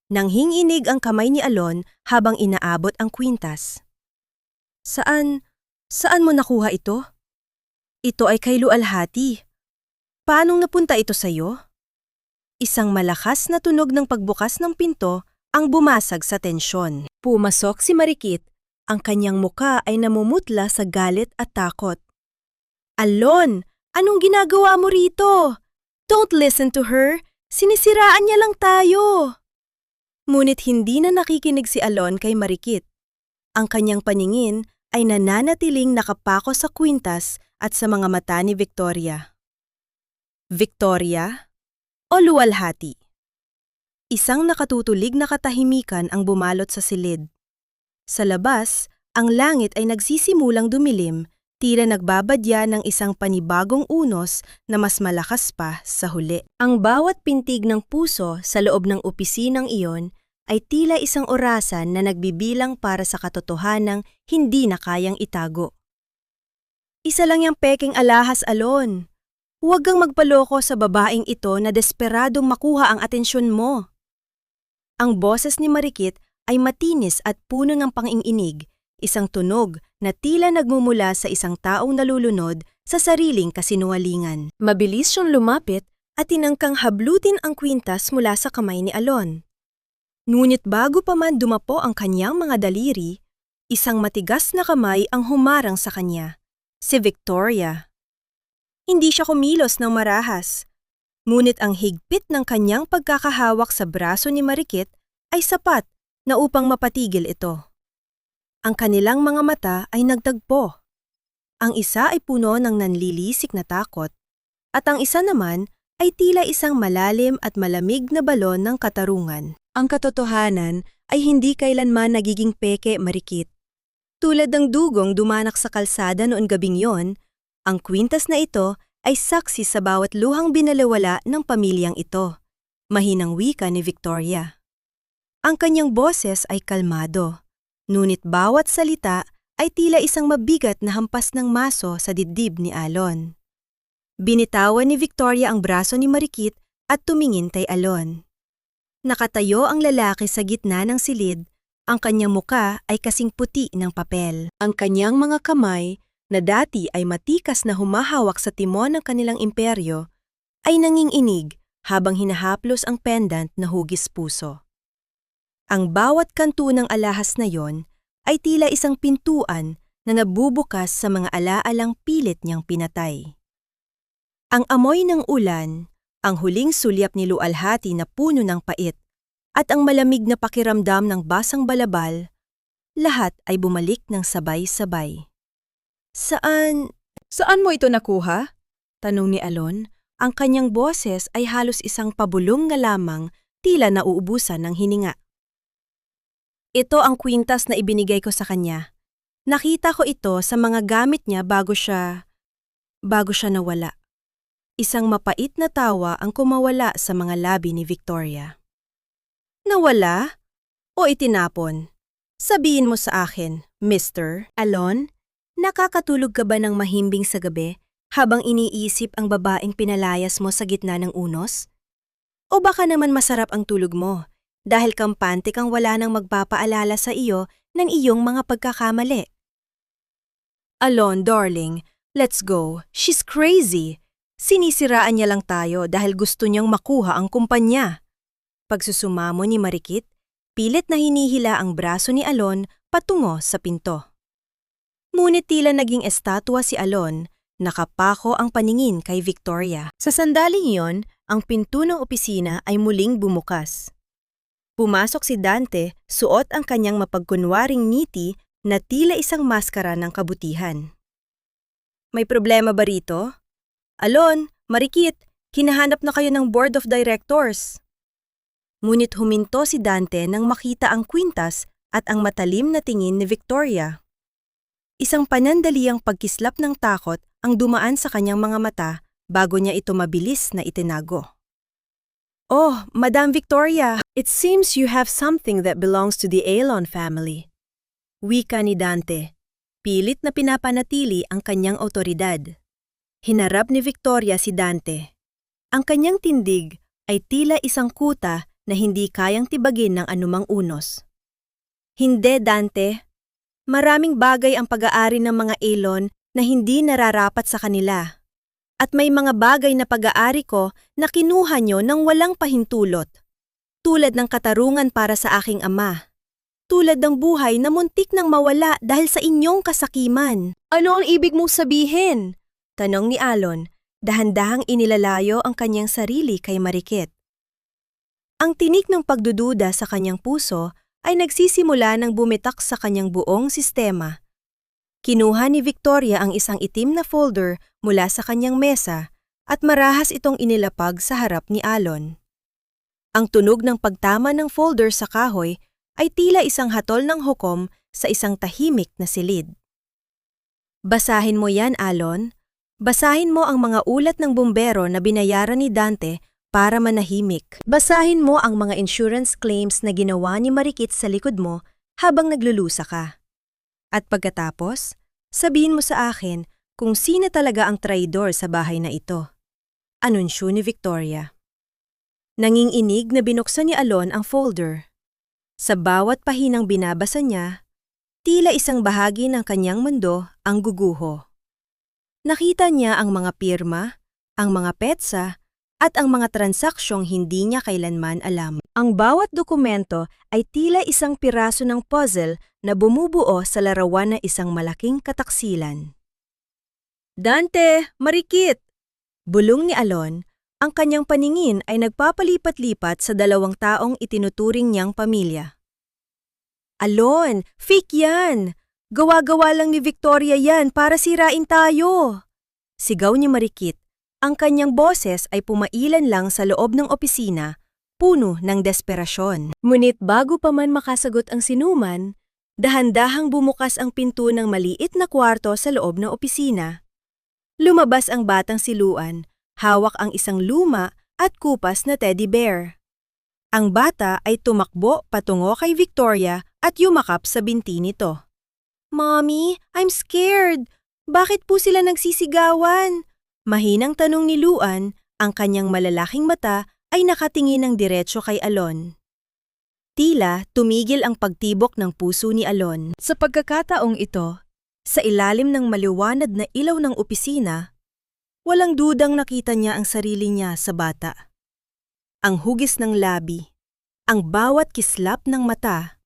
Nanghinginig ang kamay ni Alon habang inaabot ang kwintas. Saan mo nakuha ito? Ito ay kay Lualhati. Paanong napunta ito sa iyo? Isang malakas na tunog ng pagbukas ng pinto ang bumasag sa tensyon. Pumasok si Marikit, ang kanyang muka ay namumutla sa galit at takot. Alon! Anong ginagawa mo rito? Don't listen to her. Sinisiraan niya lang tayo. Ngunit hindi na nakikinig si Alon kay Marikit. Ang kanyang paningin ay nananatiling nakapako sa kwintas at sa mga mata ni Victoria. Victoria o Lualhati? Isang nakatutulig na katahimikan ang bumalot sa silid. Sa labas, ang langit ay nagsisimulang dumilim, tila nagbabadya ng isang panibagong unos na mas malakas pa sa huli. Ang bawat pintig ng puso sa loob ng opisinang iyon ay tila isang orasan na nagbibilang para sa katotohanang hindi na kayang itago. Isa lang yung peking alahas, Alon. Huwag kang magpaloko sa babaeng ito na desperadong makuha ang atensyon mo. Ang boses ni Marikit ay matinis at puno ng pang-inig, isang tunog na tila nagmumula sa isang taong nalulunod sa sariling kasinungalingan. Mabilis siyang lumapit at tinangkang hablutin ang kwintas mula sa kamay ni Alon. Ngunit bago pa man dumapo ang kanyang mga daliri, isang matigas na kamay ang humarang sa kanya, si Victoria. Hindi siya kumilos ng marahas, ngunit ang higpit ng kanyang pagkakahawak sa braso ni Marikit ay sapat na upang mapatigil ito. Ang kanilang mga mata ay nagtagpo. Ang isa ay puno ng nanlilisik na takot, at ang isa naman ay tila isang malalim at malamig na balon ng katarungan. Ang katotohanan ay hindi kailanman nagiging peke, Marikit. Tulad ng dugong dumanak sa kalsada noon gabing yon, ang kwintas na ito ay saksi sa bawat luhang binalawala ng pamilyang ito, mahinang wika ni Victoria. Ang kanyang boses ay kalmado, ngunit bawat salita ay tila isang mabigat na hampas ng maso sa dibdib ni Alon. Binitawan ni Victoria ang braso ni Marikit at tumingin kay Alon. Nakatayo ang lalaki sa gitna ng silid, ang kanyang muka ay kasing puti ng papel. Ang kanyang mga kamay, na dati ay matikas na humahawak sa timon ng kanilang imperyo, ay nanginginig habang hinahaplos ang pendant na hugis puso. Ang bawat kanto ng alahas na yon ay tila isang pintuan na nabubukas sa mga alaalang pilit niyang pinatay. Ang amoy ng ulan, ang huling sulyap ni Lualhati na puno ng pait, at ang malamig na pakiramdam ng basang balabal, lahat ay bumalik ng sabay-sabay. Saan mo ito nakuha? Tanong ni Alon. Ang kanyang boses ay halos isang pabulong na lamang, tila nauubusan ng hininga. Ito ang kwintas na ibinigay ko sa kanya. Nakita ko ito sa mga gamit niya bago siya nawala. Isang mapait na tawa ang kumawala sa mga labi ni Victoria. Nawala? O itinapon? Sabihin mo sa akin, Mr. Alon, nakakatulog ka ba ng mahimbing sa gabi habang iniisip ang babaeng pinalayas mo sa gitna ng unos? O baka naman masarap ang tulog mo dahil kampante kang wala nang magpapaalala sa iyo ng iyong mga pagkakamali? Alon, darling, let's go. She's crazy. Sinisiraan niya lang tayo dahil gusto niyang makuha ang kumpanya. Pagsusumamo ni Marikit, pilit na hinihila ang braso ni Alon patungo sa pinto. Ngunit tila naging estatwa si Alon, nakapako ang paningin kay Victoria. Sa sandaling iyon, ang pinto ng opisina ay muling bumukas. Pumasok si Dante, suot ang kanyang mapagkunwaring ngiti na tila isang maskara ng kabutihan. May problema ba rito? Alon, Marikit, hinahanap na kayo ng board of directors. Ngunit huminto si Dante nang makita ang kwintas at ang matalim na tingin ni Victoria. Isang panandaliang pagkislap ng takot ang dumaan sa kanyang mga mata bago niya ito mabilis na itinago. Oh, Madam Victoria, it seems you have something that belongs to the Alon family. Wika ni Dante, pilit na pinapanatili ang kanyang otoridad. Hinarap ni Victoria si Dante. Ang kanyang tindig ay tila isang kuta na hindi kayang tibagin ng anumang unos. Hindi, Dante. Maraming bagay ang pag-aari ng mga Alon na hindi nararapat sa kanila. At may mga bagay na pag-aari ko na kinuha nyo nang walang pahintulot. Tulad ng katarungan para sa aking ama. Tulad ng buhay na muntik nang mawala dahil sa inyong kasakiman. Ano ang ibig mong sabihin? Tanong ni Alon, dahan-dahang inilalayo ang kanyang sarili kay Marikit. Ang tinik ng pagdududa sa kanyang puso ay nagsisimula ng bumitak sa kanyang buong sistema. Kinuha ni Victoria ang isang itim na folder mula sa kanyang mesa at marahas itong inilapag sa harap ni Alon. Ang tunog ng pagtama ng folder sa kahoy ay tila isang hatol ng hukom sa isang tahimik na silid. Basahin mo yan, Alon. Basahin mo ang mga ulat ng bumbero na binayaran ni Dante para manahimik. Basahin mo ang mga insurance claims na ginawa ni Marikit sa likod mo habang naglulusa ka. At pagkatapos, sabihin mo sa akin kung sino talaga ang traidor sa bahay na ito. Anunsyo ni Victoria. Nanginginig na binuksan ni Alon ang folder. Sa bawat pahinang binabasa niya, tila isang bahagi ng kanyang mundo ang guguho. Nakita niya ang mga pirma, ang mga petsa, at ang mga transaksyong hindi niya kailanman alam. Ang bawat dokumento ay tila isang piraso ng puzzle na bumubuo sa larawan na isang malaking kataksilan. Dante, Marikit! Bulong ni Alon, ang kanyang paningin ay nagpapalipat-lipat sa dalawang taong itinuturing niyang pamilya. Alon, fake yan! Gawa-gawa lang ni Victoria yan para sirain tayo! Sigaw ni Marikit. Ang kanyang boses ay pumailan lang sa loob ng opisina, puno ng desperasyon. Ngunit bago pa man makasagot ang sinuman, dahan-dahang bumukas ang pinto ng maliit na kwarto sa loob ng opisina. Lumabas ang batang siluan, hawak ang isang luma at kupas na teddy bear. Ang bata ay tumakbo patungo kay Victoria at yumakap sa binti nito. Mommy, I'm scared. Bakit po sila nagsisigawan? Mahinang tanong ni Luan, ang kanyang malalaking mata ay nakatingin ng diretso kay Alon. Tila tumigil ang pagtibok ng puso ni Alon. Sa pagkakataong ito, sa ilalim ng maliwanag na ilaw ng opisina, walang dudang nakita niya ang sarili niya sa bata. Ang hugis ng labi, ang bawat kislap ng mata.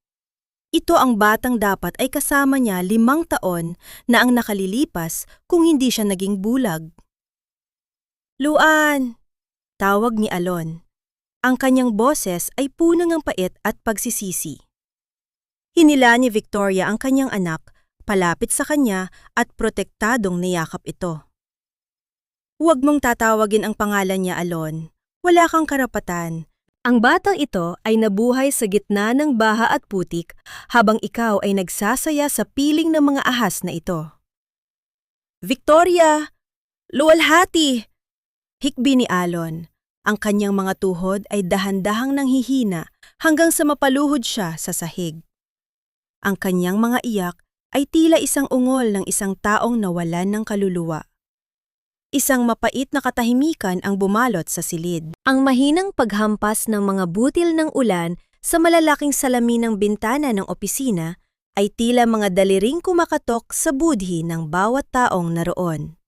Ito ang batang dapat ay kasama niya 5 taon na ang nakalilipas kung hindi siya naging bulag. Luan! Tawag ni Alon. Ang kanyang boses ay puno ng pait at pagsisisi. Hinila ni Victoria ang kanyang anak, palapit sa kanya at protektadong niyakap ito. Huwag mong tatawagin ang pangalan niya, Alon. Wala kang karapatan. Ang batang ito ay nabuhay sa gitna ng baha at putik habang ikaw ay nagsasaya sa piling ng mga ahas na ito. Victoria! Luwalhati! Hikbi ni Alon. Ang kanyang mga tuhod ay dahan-dahang nanghihina hanggang sa mapaluhod siya sa sahig. Ang kanyang mga iyak ay tila isang ungol ng isang taong nawalan ng kaluluwa. Isang mapait na katahimikan ang bumalot sa silid. Ang mahinang paghampas ng mga butil ng ulan sa malalaking salamin ng bintana ng opisina ay tila mga daliring kumakatok sa budhi ng bawat taong naroon.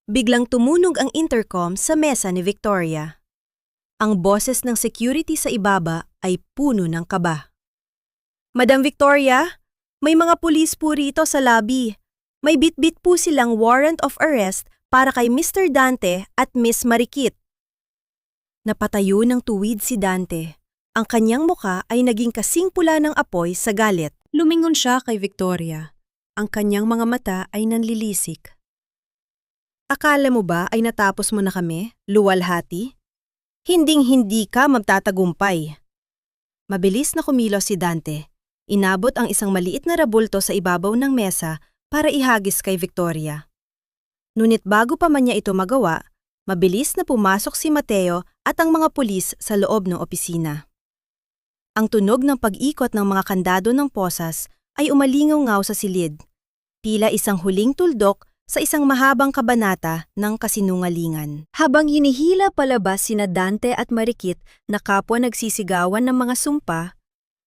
Biglang tumunog ang intercom sa mesa ni Victoria. Ang boses ng security sa ibaba ay puno ng kaba. Madam Victoria, may mga pulis po rito sa lobby. May bitbit po silang warrant of arrest para kay Mr. Dante at Miss Marikit. Napatayo ng tuwid si Dante. Ang kanyang muka ay naging kasing pula ng apoy sa galit. Lumingon siya kay Victoria. Ang kanyang mga mata ay nanlilisik. Akala mo ba ay natapos mo na kami, luwalhati? Hinding-hindi ka magtatagumpay. Mabilis na kumilos si Dante. Inabot ang isang maliit na rabulto sa ibabaw ng mesa para ihagis kay Victoria. Ngunit bago pa man niya ito magawa, mabilis na pumasok si Mateo at ang mga pulis sa loob ng opisina. Ang tunog ng pag-ikot ng mga kandado ng posas ay umalingaw-ngaw sa silid, tila isang huling tuldok sa isang mahabang kabanata ng kasinungalingan. Habang hinihila palabas sina Dante at Marikit na kapwa nagsisigawan ng mga sumpa,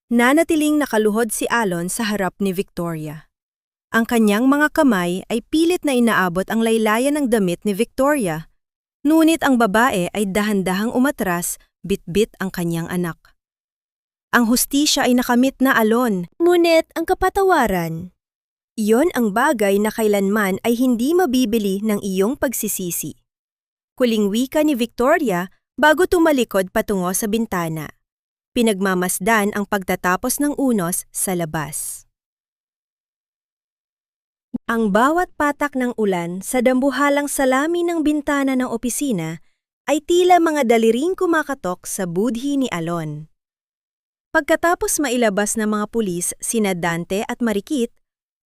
nanatiling nakaluhod si Alon sa harap ni Victoria. Ang kanyang mga kamay ay pilit na inaabot ang laylayan ng damit ni Victoria, ngunit ang babae ay dahan-dahang umatras, bit-bit ang kanyang anak. Ang hustisya ay nakamit na, Alon, ngunit ang kapatawaran. Iyon ang bagay na kailanman ay hindi mabibili ng iyong pagsisisi. Huling wika ni Victoria bago tumalikod patungo sa bintana. Pinagmamasdan ang pagtatapos ng unos sa labas. Ang bawat patak ng ulan sa dambuhalang salamin ng bintana ng opisina ay tila mga daliring kumakatok sa budhi ni Alon. Pagkatapos mailabas ng mga pulis sina Dante at Marikit,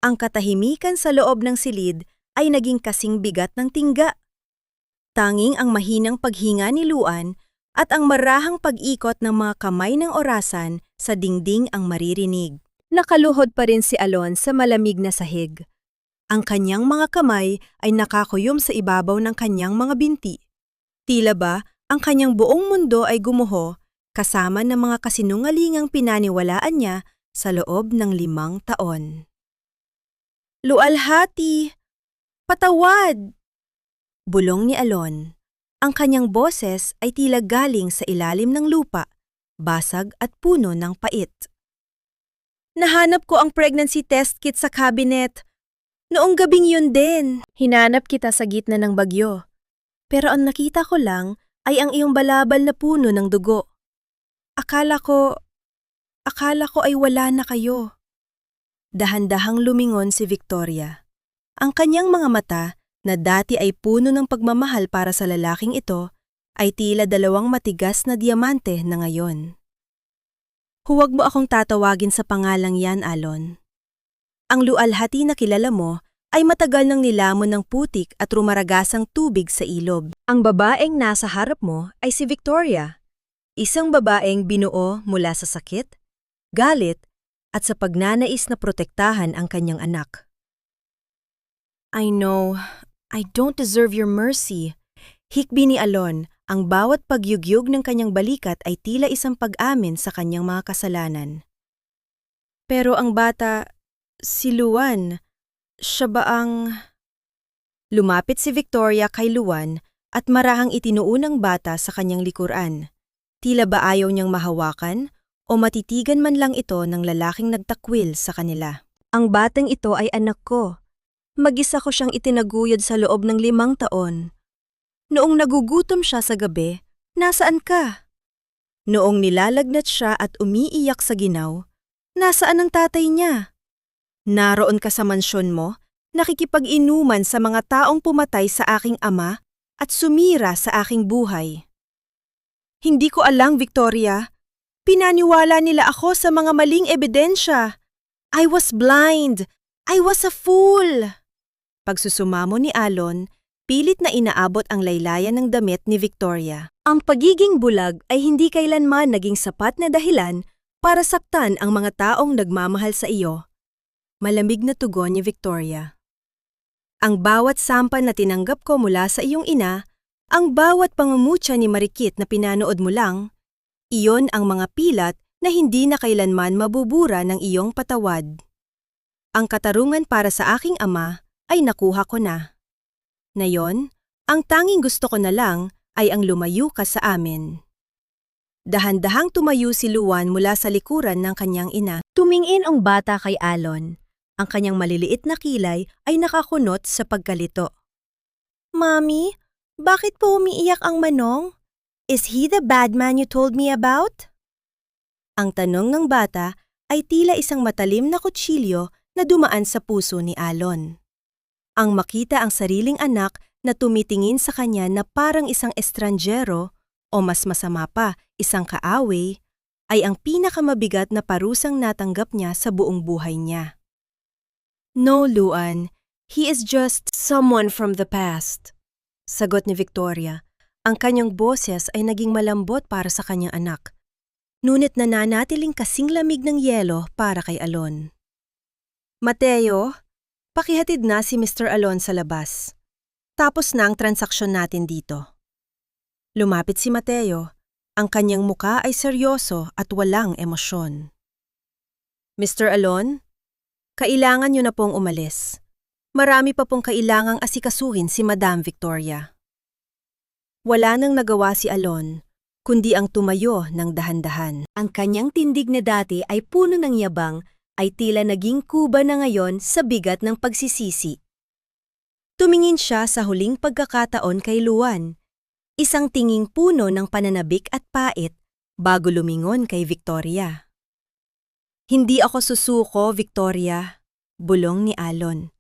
ang katahimikan sa loob ng silid ay naging kasing bigat ng tingga. Tanging ang mahinang paghinga ni Luan at ang marahang pag-ikot ng mga kamay ng orasan sa dingding ang maririnig. Nakaluhod pa rin si Alon sa malamig na sahig. Ang kanyang mga kamay ay nakakuyom sa ibabaw ng kanyang mga binti. Tila ba ang kanyang buong mundo ay gumuho kasama ng mga kasinungalingang pinaniwalaan niya sa loob ng 5 taon. Luwalhati! Patawad! Bulong ni Alon. Ang kanyang boses ay tila galing sa ilalim ng lupa, basag at puno ng pait. Nahanap ko ang pregnancy test kit sa cabinet. Noong gabing yun din. Hinanap kita sa gitna ng bagyo. Pero ang nakita ko lang ay ang iyong balabal na puno ng dugo. Akala ko ay wala na kayo. Dahan-dahang lumingon si Victoria. Ang kanyang mga mata, na dati ay puno ng pagmamahal para sa lalaking ito, ay tila 2 matigas na diamante na ngayon. Huwag mo akong tatawagin sa pangalang yan, Alon. Ang luwalhati na kilala mo ay matagal nang nilamon ng putik at rumaragasang tubig sa ilog. Ang babaeng nasa harap mo ay si Victoria, isang babaeng binuo mula sa sakit, galit, at sa pagnanais na protektahan ang kanyang anak. I know, I don't deserve your mercy. Hikbi ni Alon, ang bawat pagyugyug ng kanyang balikat ay tila isang pag-amin sa kanyang mga kasalanan. Pero ang bata, si Luan, siya ba ang... Lumapit si Victoria kay Luan at marahang itinuo ng bata sa kanyang likuran. Tila ba ayaw niyang mahawakan o matitigan man lang ito ng lalaking nagtakwil sa kanila. Ang batang ito ay anak ko. Mag-isa ko siyang itinaguyod sa loob ng 5 taon. Noong nagugutom siya sa gabi, nasaan ka? Noong nilalagnat siya at umiiyak sa ginaw, nasaan ang tatay niya? Naroon ka sa mansyon mo, nakikipag-inuman sa mga taong pumatay sa aking ama at sumira sa aking buhay. Hindi ko alam, Victoria. Pinaniwala nila ako sa mga maling ebidensya. I was blind. I was a fool. Pagsusumamo ni Alon, pilit na inaabot ang laylayan ng damit ni Victoria. Ang pagiging bulag ay hindi kailanman naging sapat na dahilan para saktan ang mga taong nagmamahal sa iyo. Malamig na tugon ni Victoria. Ang bawat sampan na tinanggap ko mula sa iyong ina, ang bawat pangungutya ni Marikit na pinanood mo lang, iyon ang mga pilat na hindi na kailanman mabubura ng iyong patawad. Ang katarungan para sa aking ama ay nakuha ko na. Ngayon, ang tanging gusto ko na lang ay ang lumayo ka sa amin. Dahan-dahang tumayo si Luan mula sa likuran ng kanyang ina. Tumingin ang bata kay Alon. Ang kanyang maliliit na kilay ay nakakunot sa pagkalito. Mami, bakit po umiiyak ang manong? Is he the bad man you told me about? Ang tanong ng bata ay tila isang matalim na kutsilyo na dumaan sa puso ni Alon. Ang makita ang sariling anak na tumitingin sa kanya na parang isang estranjero o mas masama pa, isang kaaway, ay ang pinakamabigat na parusang natanggap niya sa buong buhay niya. No, Luan, he is just someone from the past. Sagot ni Victoria. Ang kanyang boses ay naging malambot para sa kanyang anak. Ngunit nananatiling kasing lamig ng yelo para kay Alon. Mateo, pakihatid na si Mr. Alon sa labas. Tapos na ang transaksyon natin dito. Lumapit si Mateo. Ang kanyang muka ay seryoso at walang emosyon. Mr. Alon, kailangan niyo na pong umalis. Marami pa pong kailangang asikasuhin si Madam Victoria. Wala nang nagawa si Alon, kundi ang tumayo ng dahan-dahan. Ang kanyang tindig na dati ay puno ng yabang, ay tila naging kuba na ngayon sa bigat ng pagsisisi. Tumingin siya sa huling pagkakataon kay Luan, isang tinging puno ng pananabik at pait bago lumingon kay Victoria. Hindi ako susuko, Victoria, bulong ni Alon.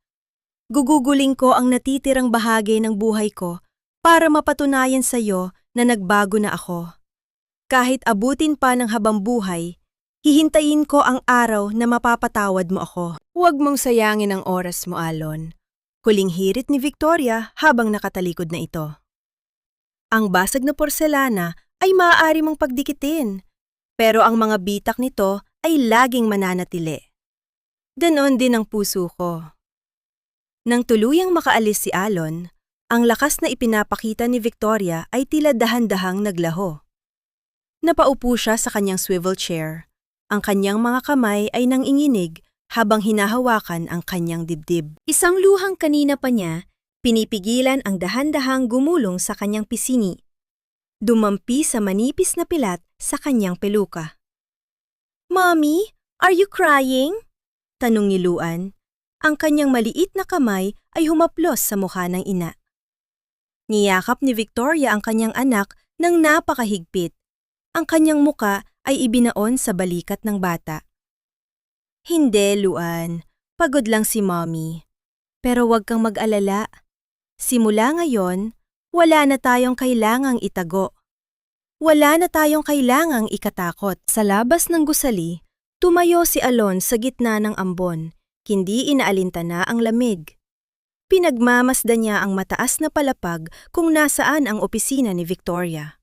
Guguguling ko ang natitirang bahagi ng buhay ko para mapatunayan sa iyo na nagbago na ako. Kahit abutin pa ng habang buhay, hihintayin ko ang araw na mapapatawad mo ako. Huwag mong sayangin ang oras mo, Alon. Huling hirit ni Victoria habang nakatalikod na ito. Ang basag na porselana ay maaari mong pagdikitin, pero ang mga bitak nito ay laging mananatili. Ganon din ang puso ko. Nang tuluyang makaalis si Alon, ang lakas na ipinapakita ni Victoria ay tila dahan-dahang naglaho. Napaupo siya sa kanyang swivel chair. Ang kanyang mga kamay ay nanginginig habang hinahawakan ang kanyang dibdib. Isang luhang kanina pa niya, pinipigilan ang dahan-dahang gumulong sa kanyang pisini. Dumampi sa manipis na pilat sa kanyang peluka. Mommy, are you crying? Tanong ni Luan. Ang kanyang maliit na kamay ay humaplos sa mukha ng ina. Niyakap ni Victoria ang kanyang anak ng napakahigpit. Ang kanyang muka ay ibinaon sa balikat ng bata. Hindi, Luan. Pagod lang si Mommy. Pero huwag kang mag-alala. Simula ngayon, wala na tayong kailangang itago. Wala na tayong kailangang ikatakot. Sa labas ng gusali, tumayo si Alon sa gitna ng ambon. Hindi inaalintana ang lamig. Pinagmamasdan niya ang mataas na palapag kung nasaan ang opisina ni Victoria.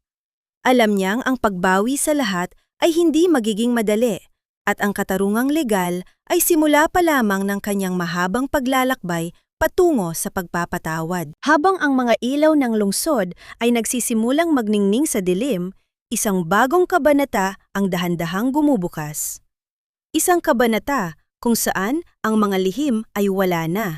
Alam niyang ang pagbawi sa lahat ay hindi magiging madali at ang katarungang legal ay simula pa lamang ng kanyang mahabang paglalakbay patungo sa pagpapatawad. Habang ang mga ilaw ng lungsod ay nagsisimulang magningning sa dilim, isang bagong kabanata ang dahan-dahang gumubukas. Isang kabanata kung saan ang mga lihim ay wala na.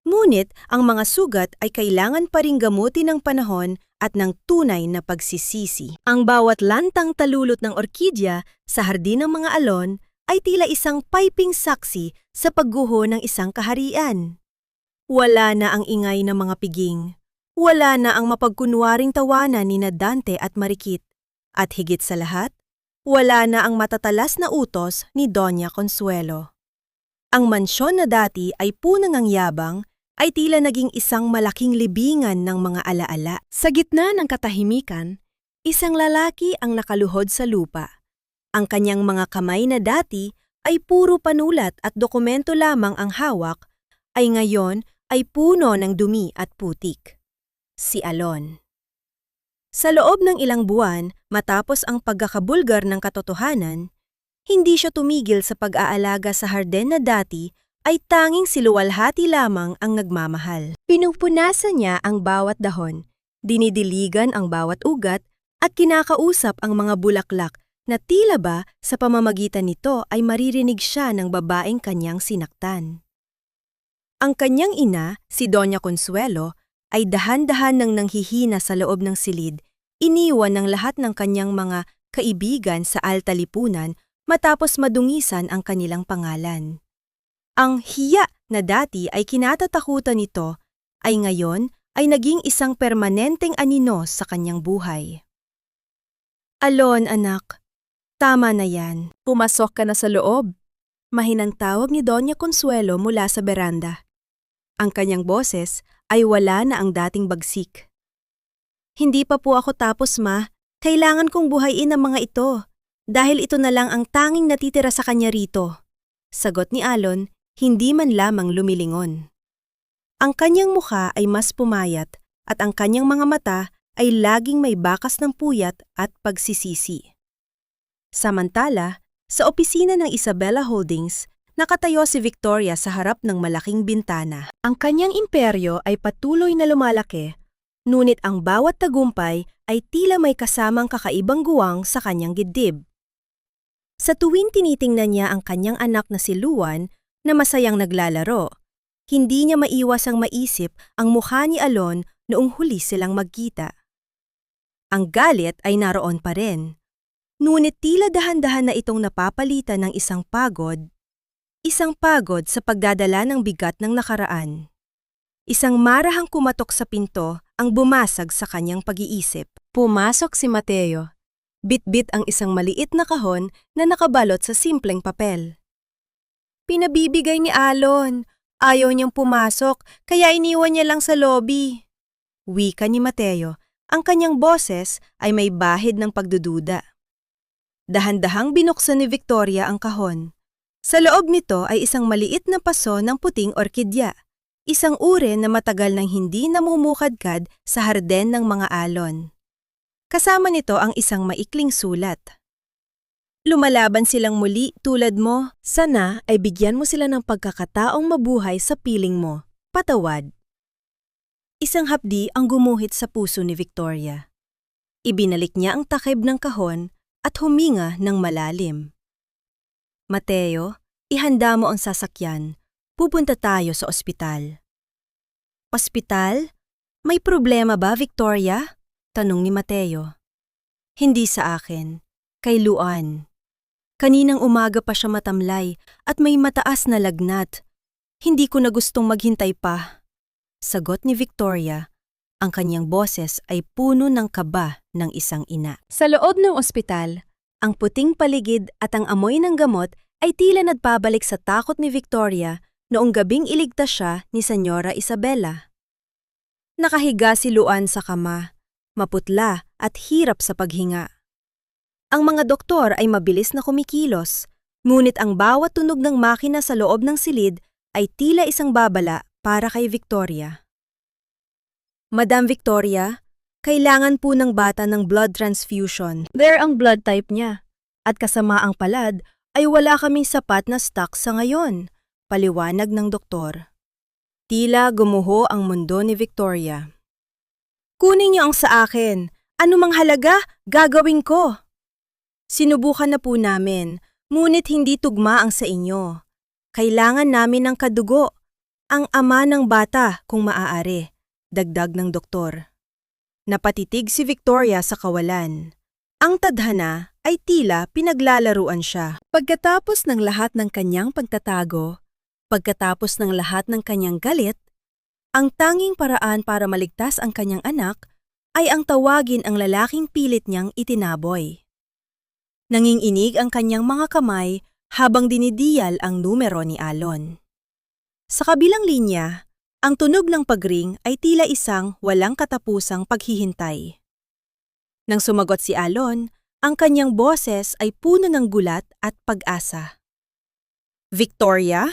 Ngunit ang mga sugat ay kailangan pa ring gamutin ng panahon at ng tunay na pagsisisi. Ang bawat lantang talulot ng orkidya sa hardin ng mga alon ay tila isang piping saksi sa pagguho ng isang kaharian. Wala na ang ingay ng mga piging. Wala na ang mapagkunwaring tawanan ni Dante at Marikit. At higit sa lahat, wala na ang matatalas na utos ni Doña Consuelo. Ang mansyon na dati ay punang ang yabang ay tila naging isang malaking libingan ng mga alaala. Sa gitna ng katahimikan, Isang lalaki ang nakaluhod sa lupa. Ang kanyang mga kamay na dati ay puro panulat at dokumento lamang ang hawak, ay ngayon ay puno ng dumi at putik. Si Alon. Sa loob ng ilang buwan, matapos ang pagkakabulgar ng katotohanan, hindi siya tumigil sa pag-aalaga sa harden na dati ay tanging si luwalhati lamang ang nagmamahal. Pinupunasan niya ang bawat dahon, dinidiligan ang bawat ugat at kinakausap ang mga bulaklak na tila ba sa pamamagitan nito ay maririnig siya ng babaeng kanyang sinaktan. Ang kanyang ina, si Doña Consuelo, ay dahan-dahan nang nanghihina sa loob ng silid, iniwan ng lahat ng kanyang mga kaibigan sa alta lipunan matapos madungisan ang kanilang pangalan. Ang hiya na dati ay kinatatakutan nito ay ngayon ay naging isang permanenteng anino sa kanyang buhay. Alon, anak. Tama na yan. Pumasok ka na sa loob. Mahinang tawag ni Doña Consuelo mula sa beranda. Ang kanyang boses ay wala na ang dating bagsik. Hindi pa po ako tapos, ma. Kailangan kong buhayin ang mga ito. Dahil ito na lang ang tanging natitira sa kanya rito. Sagot ni Alon, hindi man lamang lumilingon. Ang kanyang mukha ay mas pumayat at ang kanyang mga mata ay laging may bakas ng puyat at pagsisisi. Samantala, sa opisina ng Isabella Holdings, nakatayo si Victoria sa harap ng malaking bintana. Ang kanyang imperyo ay patuloy na lumalaki, ngunit ang bawat tagumpay ay tila may kasamang kakaibang guwang sa kanyang dibdib. Sa tuwing tinitingnan niya ang kanyang anak na si Luan na masayang naglalaro, hindi niya maiwasang maisip ang mukha ni Alon noong huli silang magkita. Ang galit ay naroon pa rin. Ngunit tila dahan-dahan na itong napapalitan ng isang pagod sa pagdadala ng bigat ng nakaraan. Isang marahang kumatok sa pinto ang bumasag sa kanyang pag-iisip. Pumasok si Mateo. Bit-bit ang isang maliit na kahon na nakabalot sa simpleng papel. Pinabibigay ni Alon. Ayaw niyang pumasok, kaya iniwan niya lang sa lobby. Wika ni Mateo. Ang kanyang boses ay may bahid ng pagdududa. Dahan-dahang binuksan ni Victoria ang kahon. Sa loob nito ay isang maliit na paso ng puting orkidya, isang uri na matagal nang hindi namumukadkad sa harden ng mga alon. Kasama nito ang isang maikling sulat. Lumalaban silang muli tulad mo, sana ay bigyan mo sila ng pagkakataong mabuhay sa piling mo. Patawad. Isang hapdi ang gumuhit sa puso ni Victoria. Ibinalik niya ang takip ng kahon at huminga ng malalim. Mateo, ihanda mo ang sasakyan. Pupunta tayo sa ospital. Ospital? May problema ba, Victoria? Tanong ni Mateo. Hindi sa akin, kay Luan. Kaninang umaga pa siya matamlay at may mataas na lagnat. Hindi ko na gustong maghintay pa. Sagot ni Victoria. Ang kanyang boses ay puno ng kaba ng isang ina. Sa loob ng ospital, ang puting paligid at ang amoy ng gamot ay tila nagpabalik sa takot ni Victoria noong gabing iligtas siya ni Senyora Isabela. Nakahiga si Luan sa kama, maputla at hirap sa paghinga. Ang mga doktor ay mabilis na kumikilos, ngunit ang bawat tunog ng makina sa loob ng silid ay tila isang babala para kay Victoria. Madam Victoria, kailangan po ng bata ng blood transfusion. Rare ang blood type niya. At kasama ang palad ay wala kaming sapat na stock sa ngayon, paliwanag ng doktor. Tila gumuho ang mundo ni Victoria. Kunin niyo ang sa akin. Ano mang halaga, gagawin ko. Sinubukan na po namin, ngunit hindi tugma ang sa inyo. Kailangan namin ng kadugo, ang ama ng bata kung maaari. Dagdag ng doktor. Napatitig si Victoria sa kawalan. Ang tadhana ay tila pinaglalaruan siya. Pagkatapos ng lahat ng kanyang pagtatago, pagkatapos ng lahat ng kanyang galit, ang tanging paraan para maligtas ang kanyang anak ay ang tawagin ang lalaking pilit niyang itinaboy. Nanginginig ang kanyang mga kamay habang dinidiyal ang numero ni Alon. Sa kabilang linya, ang tunog ng pagring ay tila isang walang katapusang paghihintay. Nang sumagot si Alon, ang kanyang boses ay puno ng gulat at pag-asa. Victoria?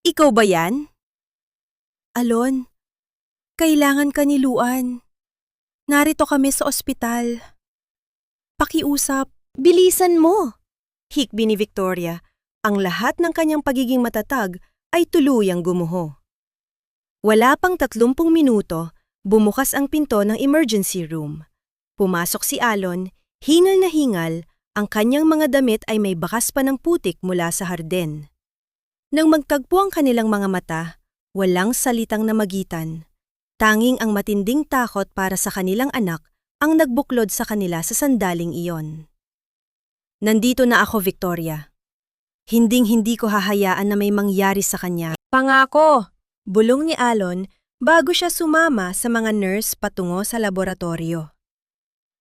Ikaw ba yan? Alon, kailangan ka ni Luan. Narito kami sa ospital. Pakiusap, bilisan mo! Hikbi ni Victoria. Ang lahat ng kanyang pagiging matatag ay tuluyang gumuho. Wala pang 30 minuto, bumukas ang pinto ng emergency room. Pumasok si Alon, hingal na hingal, ang kanyang mga damit ay may bakas pa ng putik mula sa hardin. Nang magtagpo ang kanilang mga mata, walang salitang namagitan. Tanging ang matinding takot para sa kanilang anak ang nagbuklod sa kanila sa sandaling iyon. Nandito na ako, Victoria. Hinding-hindi ko hahayaan na may mangyari sa kanya. Pangako! Bulong ni Alon bago siya sumama sa mga nurse patungo sa laboratorio.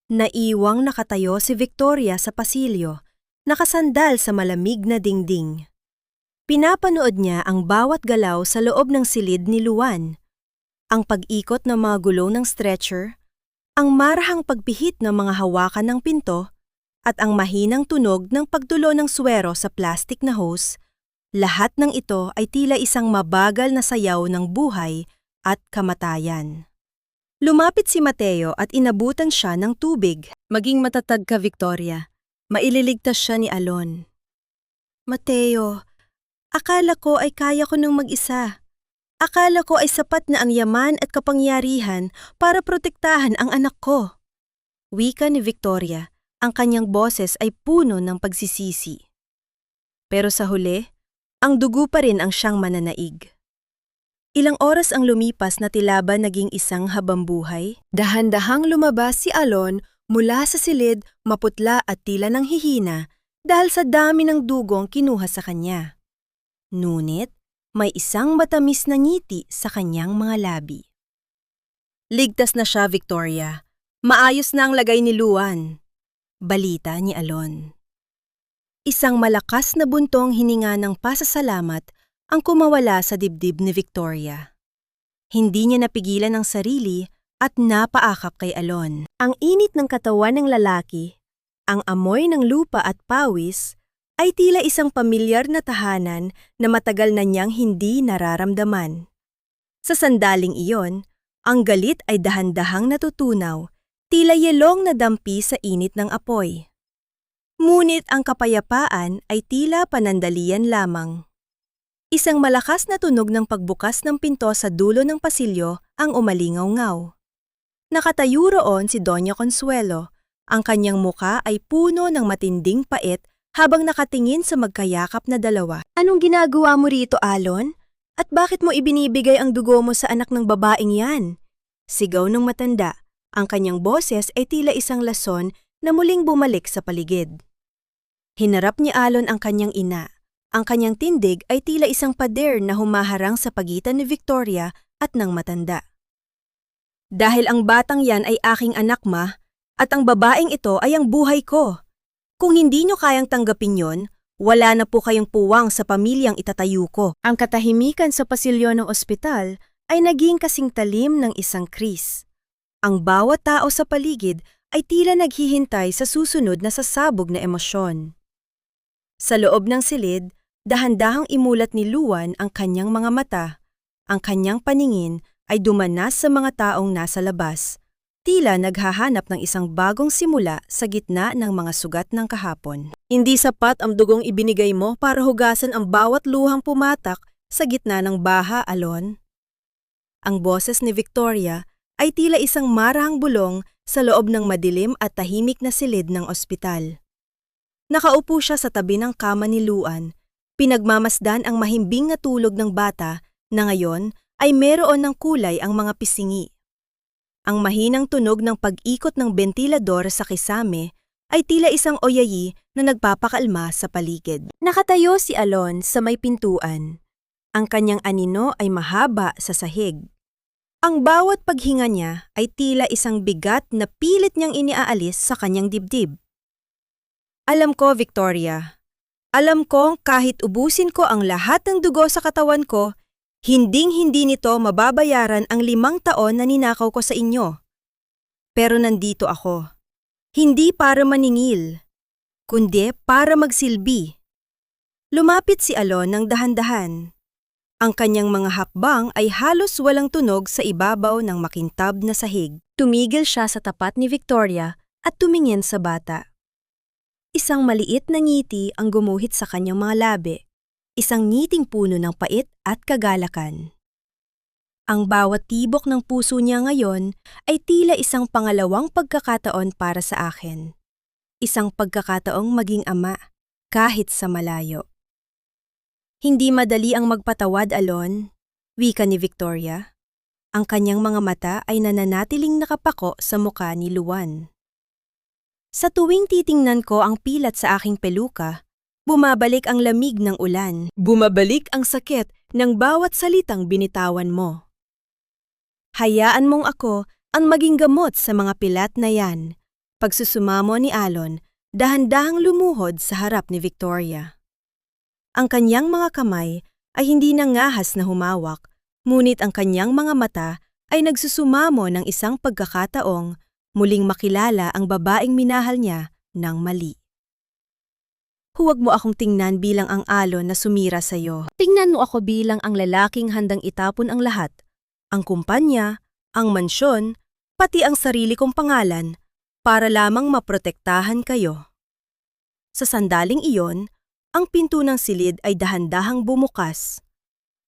Naiwang nakatayo si Victoria sa pasilyo, nakasandal sa malamig na dingding. Pinapanood niya ang bawat galaw sa loob ng silid ni Luan. Ang pag-ikot ng mga gulong ng stretcher, ang marahang pagpihit ng mga hawakan ng pinto, at ang mahinang tunog ng pagdulo ng swero sa plastic na hose, lahat ng ito ay tila isang mabagal na sayaw ng buhay at kamatayan. Lumapit si Mateo at inabutan siya ng tubig. Maging matatag ka, Victoria. Maililigtas siya ni Alon. Mateo, akala ko ay kaya ko nang mag-isa. Akala ko ay sapat na ang yaman at kapangyarihan para protektahan ang anak ko. Wika ni Victoria. Ang kanyang boses ay puno ng pagsisisi. Pero sa huli, ang dugo pa rin ang siyang mananaig. Ilang oras ang lumipas na tila ba naging isang habambuhay. Dahan-dahang lumabas si Alon mula sa silid, maputla at tila nang hihina dahil sa dami ng dugong kinuha sa kanya. Ngunit, may isang matamis na ngiti sa kanyang mga labi. Ligtas na siya, Victoria. Maayos na ang lagay ni Luan. Balita ni Alon. Isang malakas na buntong hininga ng pasasalamat ang kumawala sa dibdib ni Victoria. Hindi niya napigilan ang sarili at napaakap kay Alon. Ang init ng katawan ng lalaki, ang amoy ng lupa at pawis, ay tila isang pamilyar na tahanan na matagal na niyang hindi nararamdaman. Sa sandaling iyon, ang galit ay dahan-dahang natutunaw, tila yelong na dampi sa init ng apoy. Ngunit ang kapayapaan ay tila panandalian lamang. Isang malakas na tunog ng pagbukas ng pinto sa dulo ng pasilyo ang umalingaw-ngaw. Nakatayo roon si Doña Consuelo. Ang kanyang muka ay puno ng matinding pait habang nakatingin sa magkayakap na dalawa. Anong ginagawa mo rito, Alon? At bakit mo ibinibigay ang dugo mo sa anak ng babaeng yan? Sigaw ng matanda. Ang kanyang boses ay tila isang lason na muling bumalik sa paligid. Hinarap ni Alon ang kanyang ina. Ang kanyang tindig ay tila isang pader na humaharang sa pagitan ni Victoria at ng matanda. Dahil ang batang yan ay aking anak, ma, at ang babaeng ito ay ang buhay ko. Kung hindi nyo kayang tanggapin yon, wala na po kayong puwang sa pamilyang itatayo ko. Ang katahimikan sa pasilyo ng ospital ay naging kasing talim ng isang kriz. Ang bawat tao sa paligid ay tila naghihintay sa susunod na sasabog na emosyon. Sa loob ng silid, dahan-dahang imulat ni Luan ang kanyang mga mata. Ang kanyang paningin ay dumanas sa mga taong nasa labas, tila naghahanap ng isang bagong simula sa gitna ng mga sugat ng kahapon. Hindi sapat ang dugong ibinigay mo para hugasan ang bawat luhang pumatak sa gitna ng baha, Alon. Ang boses ni Victoria ay tila isang marahang bulong sa loob ng madilim at tahimik na silid ng ospital. Nakaupo siya sa tabi ng kama ni Luan, pinagmamasdan ang mahimbing na tulog ng bata na ngayon ay meron ng kulay ang mga pisingi. Ang mahinang tunog ng pag-ikot ng bentilador sa kisame ay tila isang oyayi na nagpapakalma sa paligid. Nakatayo si Alon sa may pintuan. Ang kanyang anino ay mahaba sa sahig. Ang bawat paghinga niya ay tila isang bigat na pilit niyang iniaalis sa kanyang dibdib. Alam ko, Victoria. Alam kong kahit ubusin ko ang lahat ng dugo sa katawan ko, hinding-hindi nito mababayaran ang 5 taon na ninakaw ko sa inyo. Pero nandito ako. Hindi para maningil, kundi para magsilbi. Lumapit si Alon ng dahan-dahan. Ang kanyang mga hakbang ay halos walang tunog sa ibabaw ng makintab na sahig. Tumigil siya sa tapat ni Victoria at tumingin sa bata. Isang maliit na ngiti ang gumuhit sa kanyang mga labi, isang ngiting puno ng pait at kagalakan. Ang bawat tibok ng puso niya ngayon ay tila isang pangalawang pagkakataon para sa akin. Isang pagkakataong maging ama, kahit sa malayo. Hindi madali ang magpatawad, Alon, wika ni Victoria. Ang kanyang mga mata ay nananatiling nakapako sa muka ni Luan. Sa tuwing titingnan ko ang pilat sa aking peluka, bumabalik ang lamig ng ulan. Bumabalik ang sakit ng bawat salitang binitawan mo. Hayaan mong ako ang maging gamot sa mga pilat na yan. Pagsusumamo ni Alon, dahan-dahang lumuhod sa harap ni Victoria. Ang kanyang mga kamay ay hindi nangahas na humawak, ngunit ang kanyang mga mata ay nagsusumamo ng isang pagkakataong muling makilala ang babaeng minahal niya ng mali. Huwag mo akong tingnan bilang ang Alon na sumira sa iyo. Tingnan mo ako bilang ang lalaking handang itapon ang lahat, ang kumpanya, ang mansyon, pati ang sarili kong pangalan, para lamang maprotektahan kayo. Sa sandaling iyon, ang pinto ng silid ay dahan-dahang bumukas.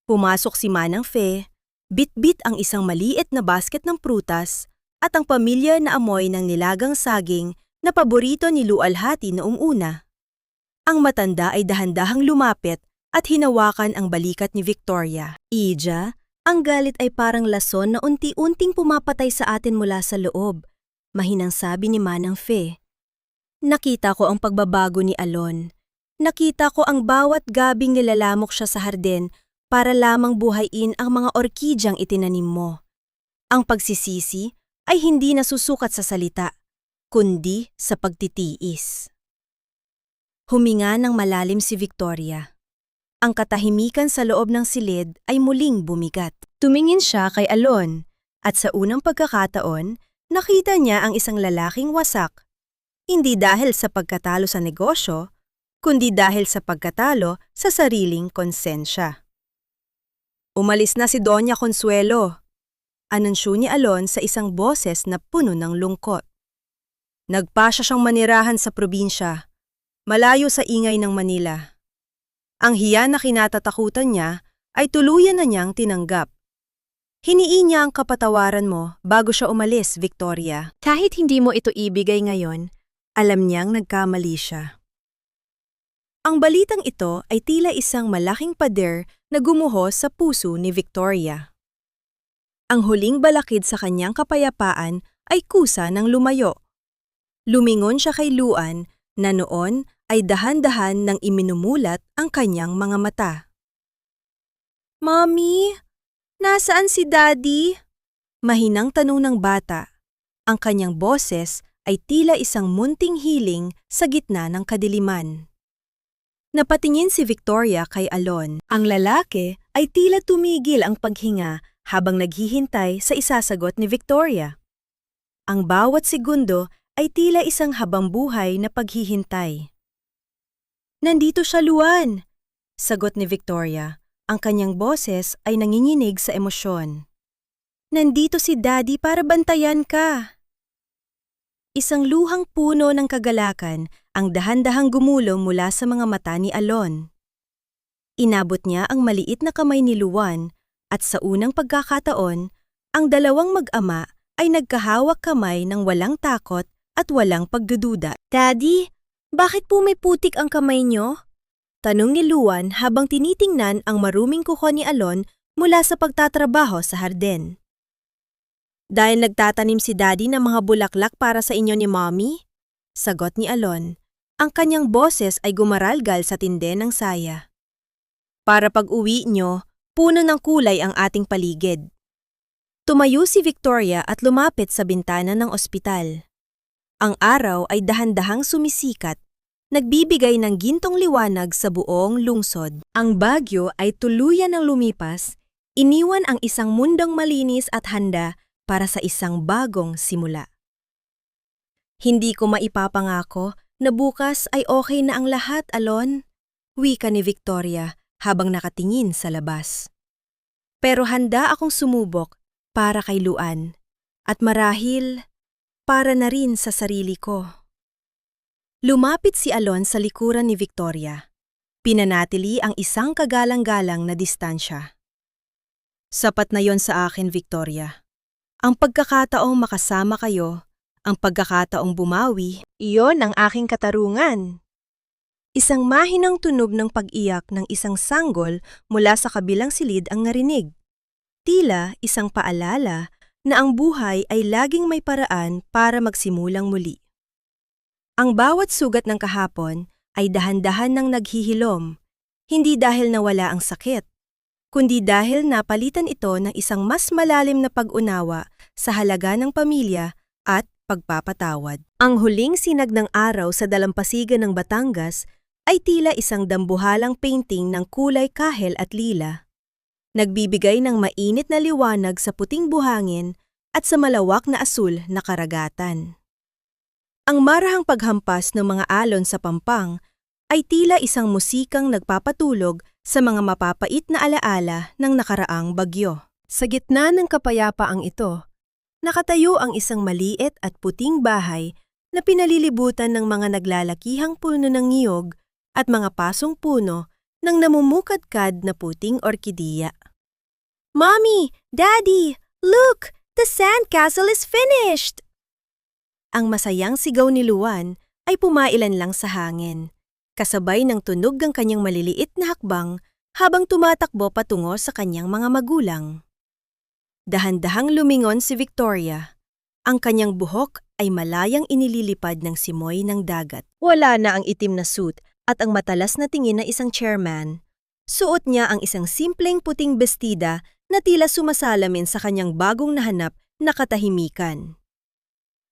Pumasok si Manang Fe, bit-bit ang isang maliit na basket ng prutas at ang pamilya na amoy ng nilagang saging na paborito ni Lualhati noong una. Ang matanda ay dahan-dahang lumapit at hinawakan ang balikat ni Victoria. Ija, ang galit ay parang lason na unti-unting pumapatay sa atin mula sa loob, mahinang sabi ni Manang Fe. Nakita ko ang pagbabago ni Alon. Nakita ko ang bawat gabing nilalamok siya sa hardin para lamang buhayin ang mga orkidyang itinanim mo. Ang pagsisisi ay hindi nasusukat sa salita, kundi sa pagtitiis. Huminga ng malalim si Victoria. Ang katahimikan sa loob ng silid ay muling bumigat. Tumingin siya kay Alon at sa unang pagkakataon, nakita niya ang isang lalaking wasak. Hindi dahil sa pagkatalo sa negosyo, kundi dahil sa pagkatalo sa sariling konsensya. Umalis na si Doña Consuelo, anunsyo ni Alon sa isang boses na puno ng lungkot. Nagpasya siyang manirahan sa probinsya, malayo sa ingay ng Manila. Ang hiya na kinatatakutan niya ay tuluyan na niyang tinanggap. Hiniin niya ang kapatawaran mo bago siya umalis, Victoria. Kahit hindi mo ito ibigay ngayon, alam niyang nagkamali siya. Ang balitang ito ay tila isang malaking pader na gumuho sa puso ni Victoria. Ang huling balakid sa kanyang kapayapaan ay kusa ng lumayo. Lumingon siya kay Luan na noon ay dahan-dahan nang iminumulat ang kanyang mga mata. Mommy, nasaan si Daddy? Mahinang tanong ng bata. Ang kanyang boses ay tila isang munting hiling sa gitna ng kadiliman. Napatingin si Victoria kay Alon. Ang lalaki ay tila tumigil ang paghinga habang naghihintay sa isasagot ni Victoria. Ang bawat segundo ay tila isang habambuhay na paghihintay. Nandito siya, Luan, sagot ni Victoria. Ang kanyang boses ay nanginginig sa emosyon. Nandito si Daddy para bantayan ka. Isang luhang puno ng kagalakan ang dahan-dahang gumulong mula sa mga mata ni Alon. Inabot niya ang maliit na kamay ni Luan at sa unang pagkakataon, ang dalawang mag-ama ay nagkahawak kamay ng walang takot at walang pagdududa. Daddy, bakit po may putik ang kamay niyo? Tanong ni Luan habang tinitingnan ang maruming kuko ni Alon mula sa pagtatrabaho sa hardin. Dahil nagtatanim si Daddy ng mga bulaklak para sa inyo ni Mommy? Sagot ni Alon. Ang kanyang boses ay gumaralgal sa tinde ng saya. Para pag-uwi nyo, puno ng kulay ang ating paligid. Tumayo si Victoria at lumapit sa bintana ng ospital. Ang araw ay dahan-dahang sumisikat, nagbibigay ng gintong liwanag sa buong lungsod. Ang bagyo ay tuluyan ng lumipas, iniwan ang isang mundong malinis at handa para sa isang bagong simula. Hindi ko maipapangako na bukas ay okay na ang lahat, Alon. Wika ni Victoria habang nakatingin sa labas. Pero handa akong sumubok para kay Luan at marahil para na rin sa sarili ko. Lumapit si Alon sa likuran ni Victoria. Pinanatili ang isang kagalang-galang na distansya. Sapat na yon sa akin, Victoria. Ang pagkakataong makasama kayo, ang pagkakataong bumawi, iyon ang aking katarungan. Isang mahinang tunog ng pag-iyak ng isang sanggol mula sa kabilang silid ang narinig. Tila isang paalala na ang buhay ay laging may paraan para magsimulang muli. Ang bawat sugat ng kahapon ay dahan-dahan nang naghihilom, hindi dahil nawala ang sakit, kundi dahil napalitan ito ng isang mas malalim na pag-unawa sa halaga ng pamilya at pagpapatawad. Ang huling sinag ng araw sa dalampasigan ng Batangas ay tila isang dambuhalang painting ng kulay kahel at lila. Nagbibigay ng mainit na liwanag sa puting buhangin at sa malawak na asul na karagatan. Ang marahang paghampas ng mga alon sa pampang ay tila isang musikang nagpapatulog sa mga mapapait na alaala ng nakaraang bagyo. Sa gitna ng kapayapaang ito, nakatayo ang isang maliit at puting bahay na pinalilibutan ng mga naglalakihang puno ng niyog at mga pasong puno ng namumukadkad na puting orkidiya. "Mommy! Daddy! Look! The sandcastle is finished!" Ang masayang sigaw ni Luan ay pumailan lang sa hangin, kasabay ng tunog ng kanyang maliliit na hakbang habang tumatakbo patungo sa kanyang mga magulang. Dahan-dahang lumingon si Victoria. Ang kanyang buhok ay malayang inililipad ng simoy ng dagat. Wala na ang itim na suit at ang matalas na tingin na isang chairman. Suot niya ang isang simpleng puting bestida na tila sumasalamin sa kanyang bagong nahanap na katahimikan.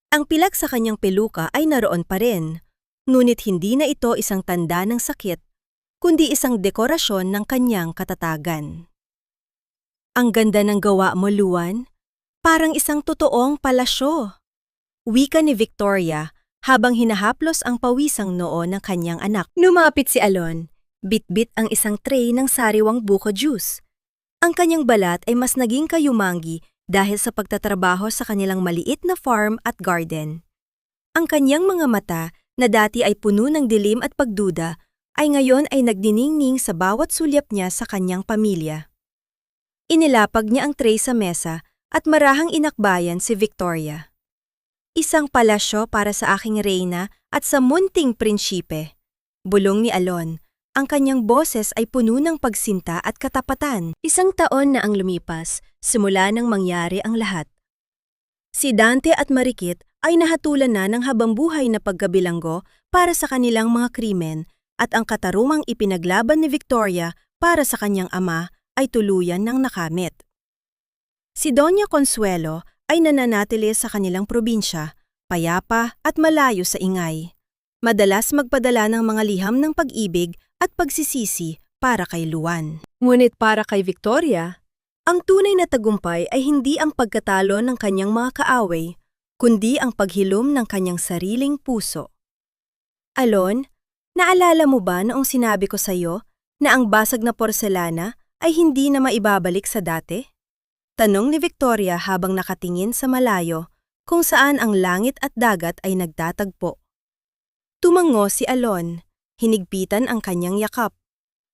Ang pilak sa kanyang peluka ay naroon pa rin, ngunit hindi na ito isang tanda ng sakit, kundi isang dekorasyon ng kanyang katatagan. "Ang ganda ng gawa mo, Luan. Parang isang totoong palasyo," wika ni Victoria habang hinahaplos ang pawisang noo ng kanyang anak. Lumapit si Alon, bitbit ang isang tray ng sariwang buko juice. Ang kanyang balat ay mas naging kayumanggi dahil sa pagtatrabaho sa kanilang maliit na farm at garden. Ang kanyang mga mata na dati ay puno ng dilim at pagduda ay ngayon ay nagdiningning sa bawat sulyap niya sa kanyang pamilya. Inilapag niya ang tray sa mesa at marahang inakbayan si Victoria. "Isang palasyo para sa aking reyna at sa munting prinsipe," bulong ni Alon. Ang kanyang boses ay puno ng pagsinta at katapatan. 1 taon na ang lumipas, simula nang mangyari ang lahat. Si Dante at Marikit ay nahatulan na ng habambuhay na pagkabilanggo para sa kanilang mga krimen at ang katarungang ipinaglaban ni Victoria para sa kanyang ama ay tuluyan ng nakamit. Si Doña Consuelo ay nananatili sa kanilang probinsya, payapa at malayo sa ingay. Madalas magpadala ng mga liham ng pag-ibig at pagsisisi para kay Luan. Ngunit para kay Victoria, ang tunay na tagumpay ay hindi ang pagkatalo ng kanyang mga kaaway, kundi ang paghilom ng kanyang sariling puso. "Alon, naalala mo ba noong sinabi ko sa iyo na ang basag na porselana ay hindi na maibabalik sa dati?" Tanong ni Victoria habang nakatingin sa malayo kung saan ang langit at dagat ay nagtatagpo. Tumango si Alon, hinigpitan ang kanyang yakap.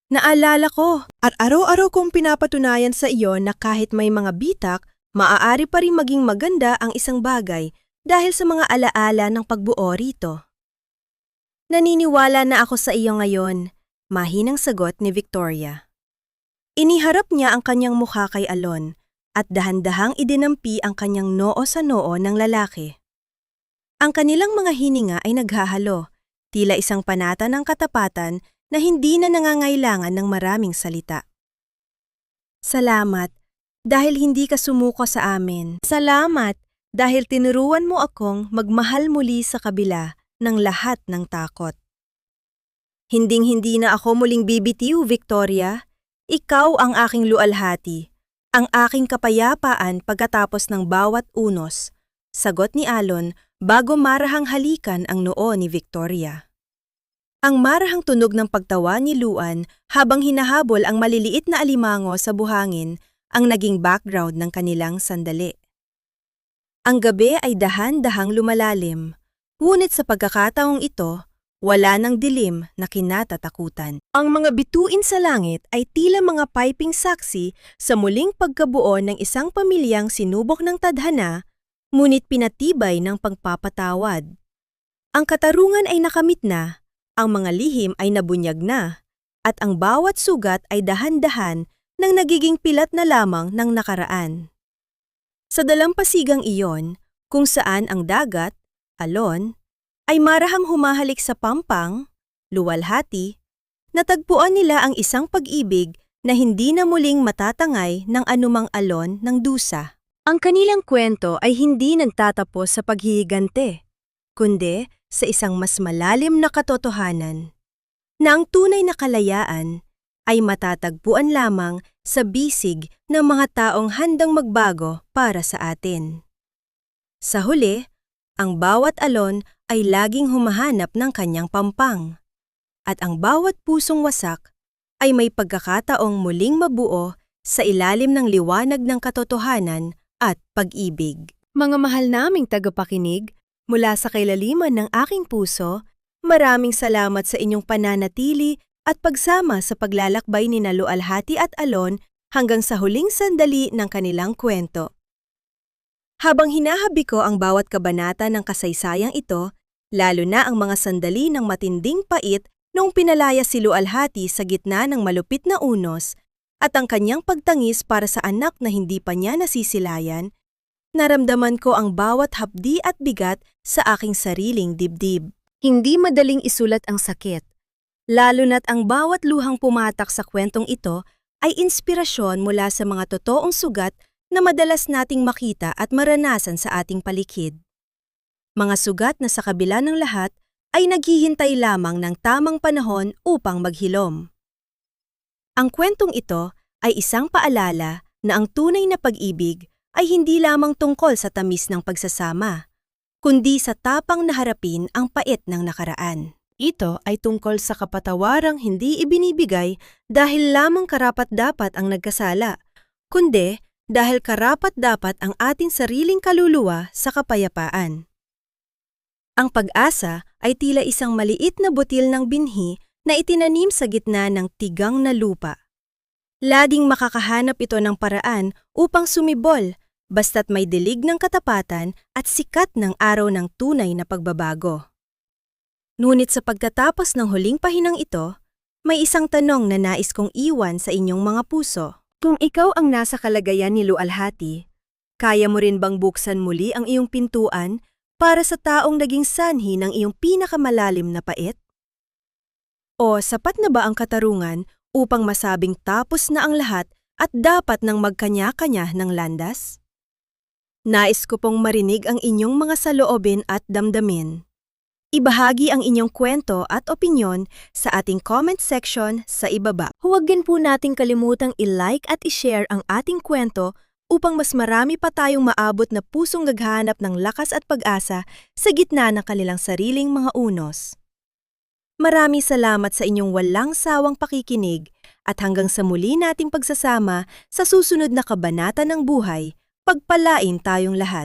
"Naalala ko, at araw-araw kong pinapatunayan sa iyo na kahit may mga bitak, maaari pa rin maging maganda ang isang bagay dahil sa mga alaala ng pagbuo rito." "Naniniwala na ako sa iyo ngayon," mahinang sagot ni Victoria. Iniharap niya ang kanyang mukha kay Alon at dahan-dahang idinampi ang kanyang noo sa noo ng lalaki. Ang kanilang mga hininga ay naghahalo, tila isang panata ng katapatan na hindi na nangangailangan ng maraming salita. "Salamat dahil hindi ka sumuko sa amin. Salamat dahil tinuruan mo akong magmahal muli sa kabila ng lahat ng takot." "Hinding-hindi na ako muling bibitiw, Victoria. Ikaw ang aking lualhati, ang aking kapayapaan pagkatapos ng bawat unos," sagot ni Alon bago marahang halikan ang noo ni Victoria. Ang marahang tunog ng pagtawa ni Luan habang hinahabol ang maliliit na alimango sa buhangin ang naging background ng kanilang sandali. Ang gabi ay dahan-dahang lumalalim, ngunit sa pagkakataong ito, wala nang dilim na kinatatakutan. Ang mga bituin sa langit ay tila mga piping saksi sa muling pagkabuo ng isang pamilyang sinubok ng tadhana, ngunit pinatibay ng pagpapatawad. Ang katarungan ay nakamit na, ang mga lihim ay nabunyag na, at ang bawat sugat ay dahan-dahan nang nagiging pilat na lamang ng nakaraan. Sa dalampasigang iyon, kung saan ang dagat, alon, ay marahang humahalik sa pampang, luwalhati, natagpuan nila ang isang pag-ibig na hindi na muling matatangay ng anumang alon ng dusa. Ang kanilang kwento ay hindi nagtatapos sa paghihigante, kundi sa isang mas malalim na katotohanan, na ang tunay na kalayaan ay matatagpuan lamang sa bisig ng mga taong handang magbago para sa atin. Sa huli, ang bawat alon ay laging humahanap ng kanyang pampang, at ang bawat pusong wasak ay may pagkakataong muling mabuo sa ilalim ng liwanag ng katotohanan at pag-ibig. Mga mahal naming tagapakinig, mula sa kailaliman ng aking puso, maraming salamat sa inyong pananatili at pagsama sa paglalakbay ni Lualhati at Alon hanggang sa huling sandali ng kanilang kwento. Habang hinahabi ko ang bawat kabanata ng kasaysayang ito, lalo na ang mga sandali ng matinding pait noong pinalaya si Lualhati sa gitna ng malupit na unos at ang kanyang pagtangis para sa anak na hindi pa niya nasisilayan, naramdaman ko ang bawat hapdi at bigat sa aking sariling dibdib. Hindi madaling isulat ang sakit, lalo na't ang bawat luhang pumatak sa kwentong ito ay inspirasyon mula sa mga totoong sugat na madalas nating makita at maranasan sa ating paligid. Mga sugat na sa kabila ng lahat ay naghihintay lamang ng tamang panahon upang maghilom. Ang kwentong ito ay isang paalala na ang tunay na pag-ibig ay hindi lamang tungkol sa tamis ng pagsasama, kundi sa tapang na harapin ang pait ng nakaraan. Ito ay tungkol sa kapatawarang hindi ibinibigay dahil lamang karapat-dapat ang nagkasala, kundi dahil karapat-dapat ang ating sariling kaluluwa sa kapayapaan. Ang pag-asa ay tila isang maliit na butil ng binhi na itinanim sa gitna ng tigang na lupa. Laging makakahanap ito ng paraan upang sumibol basta't may dilig ng katapatan at sikat ng araw ng tunay na pagbabago. Ngunit sa pagtatapos ng huling pahinang ito, may isang tanong na nais kong iwan sa inyong mga puso. Kung ikaw ang nasa kalagayan ni Lualhati, kaya mo rin bang buksan muli ang iyong pintuan para sa taong naging sanhi ng iyong pinakamalalim na pait? O sapat na ba ang katarungan upang masabing tapos na ang lahat at dapat nang magkanya-kanya ng landas? Nais ko pong marinig ang inyong mga saloobin at damdamin. Ibahagi ang inyong kwento at opinyon sa ating comment section sa ibaba. Huwag din po nating kalimutang i-like at i-share ang ating kwento upang mas marami pa tayong maabot na pusong naghahanap ng lakas at pag-asa sa gitna ng kanilang sariling mga unos. Maraming salamat sa inyong walang sawang pakikinig at hanggang sa muli nating pagsasama sa susunod na kabanata ng buhay, pagpalain tayong lahat.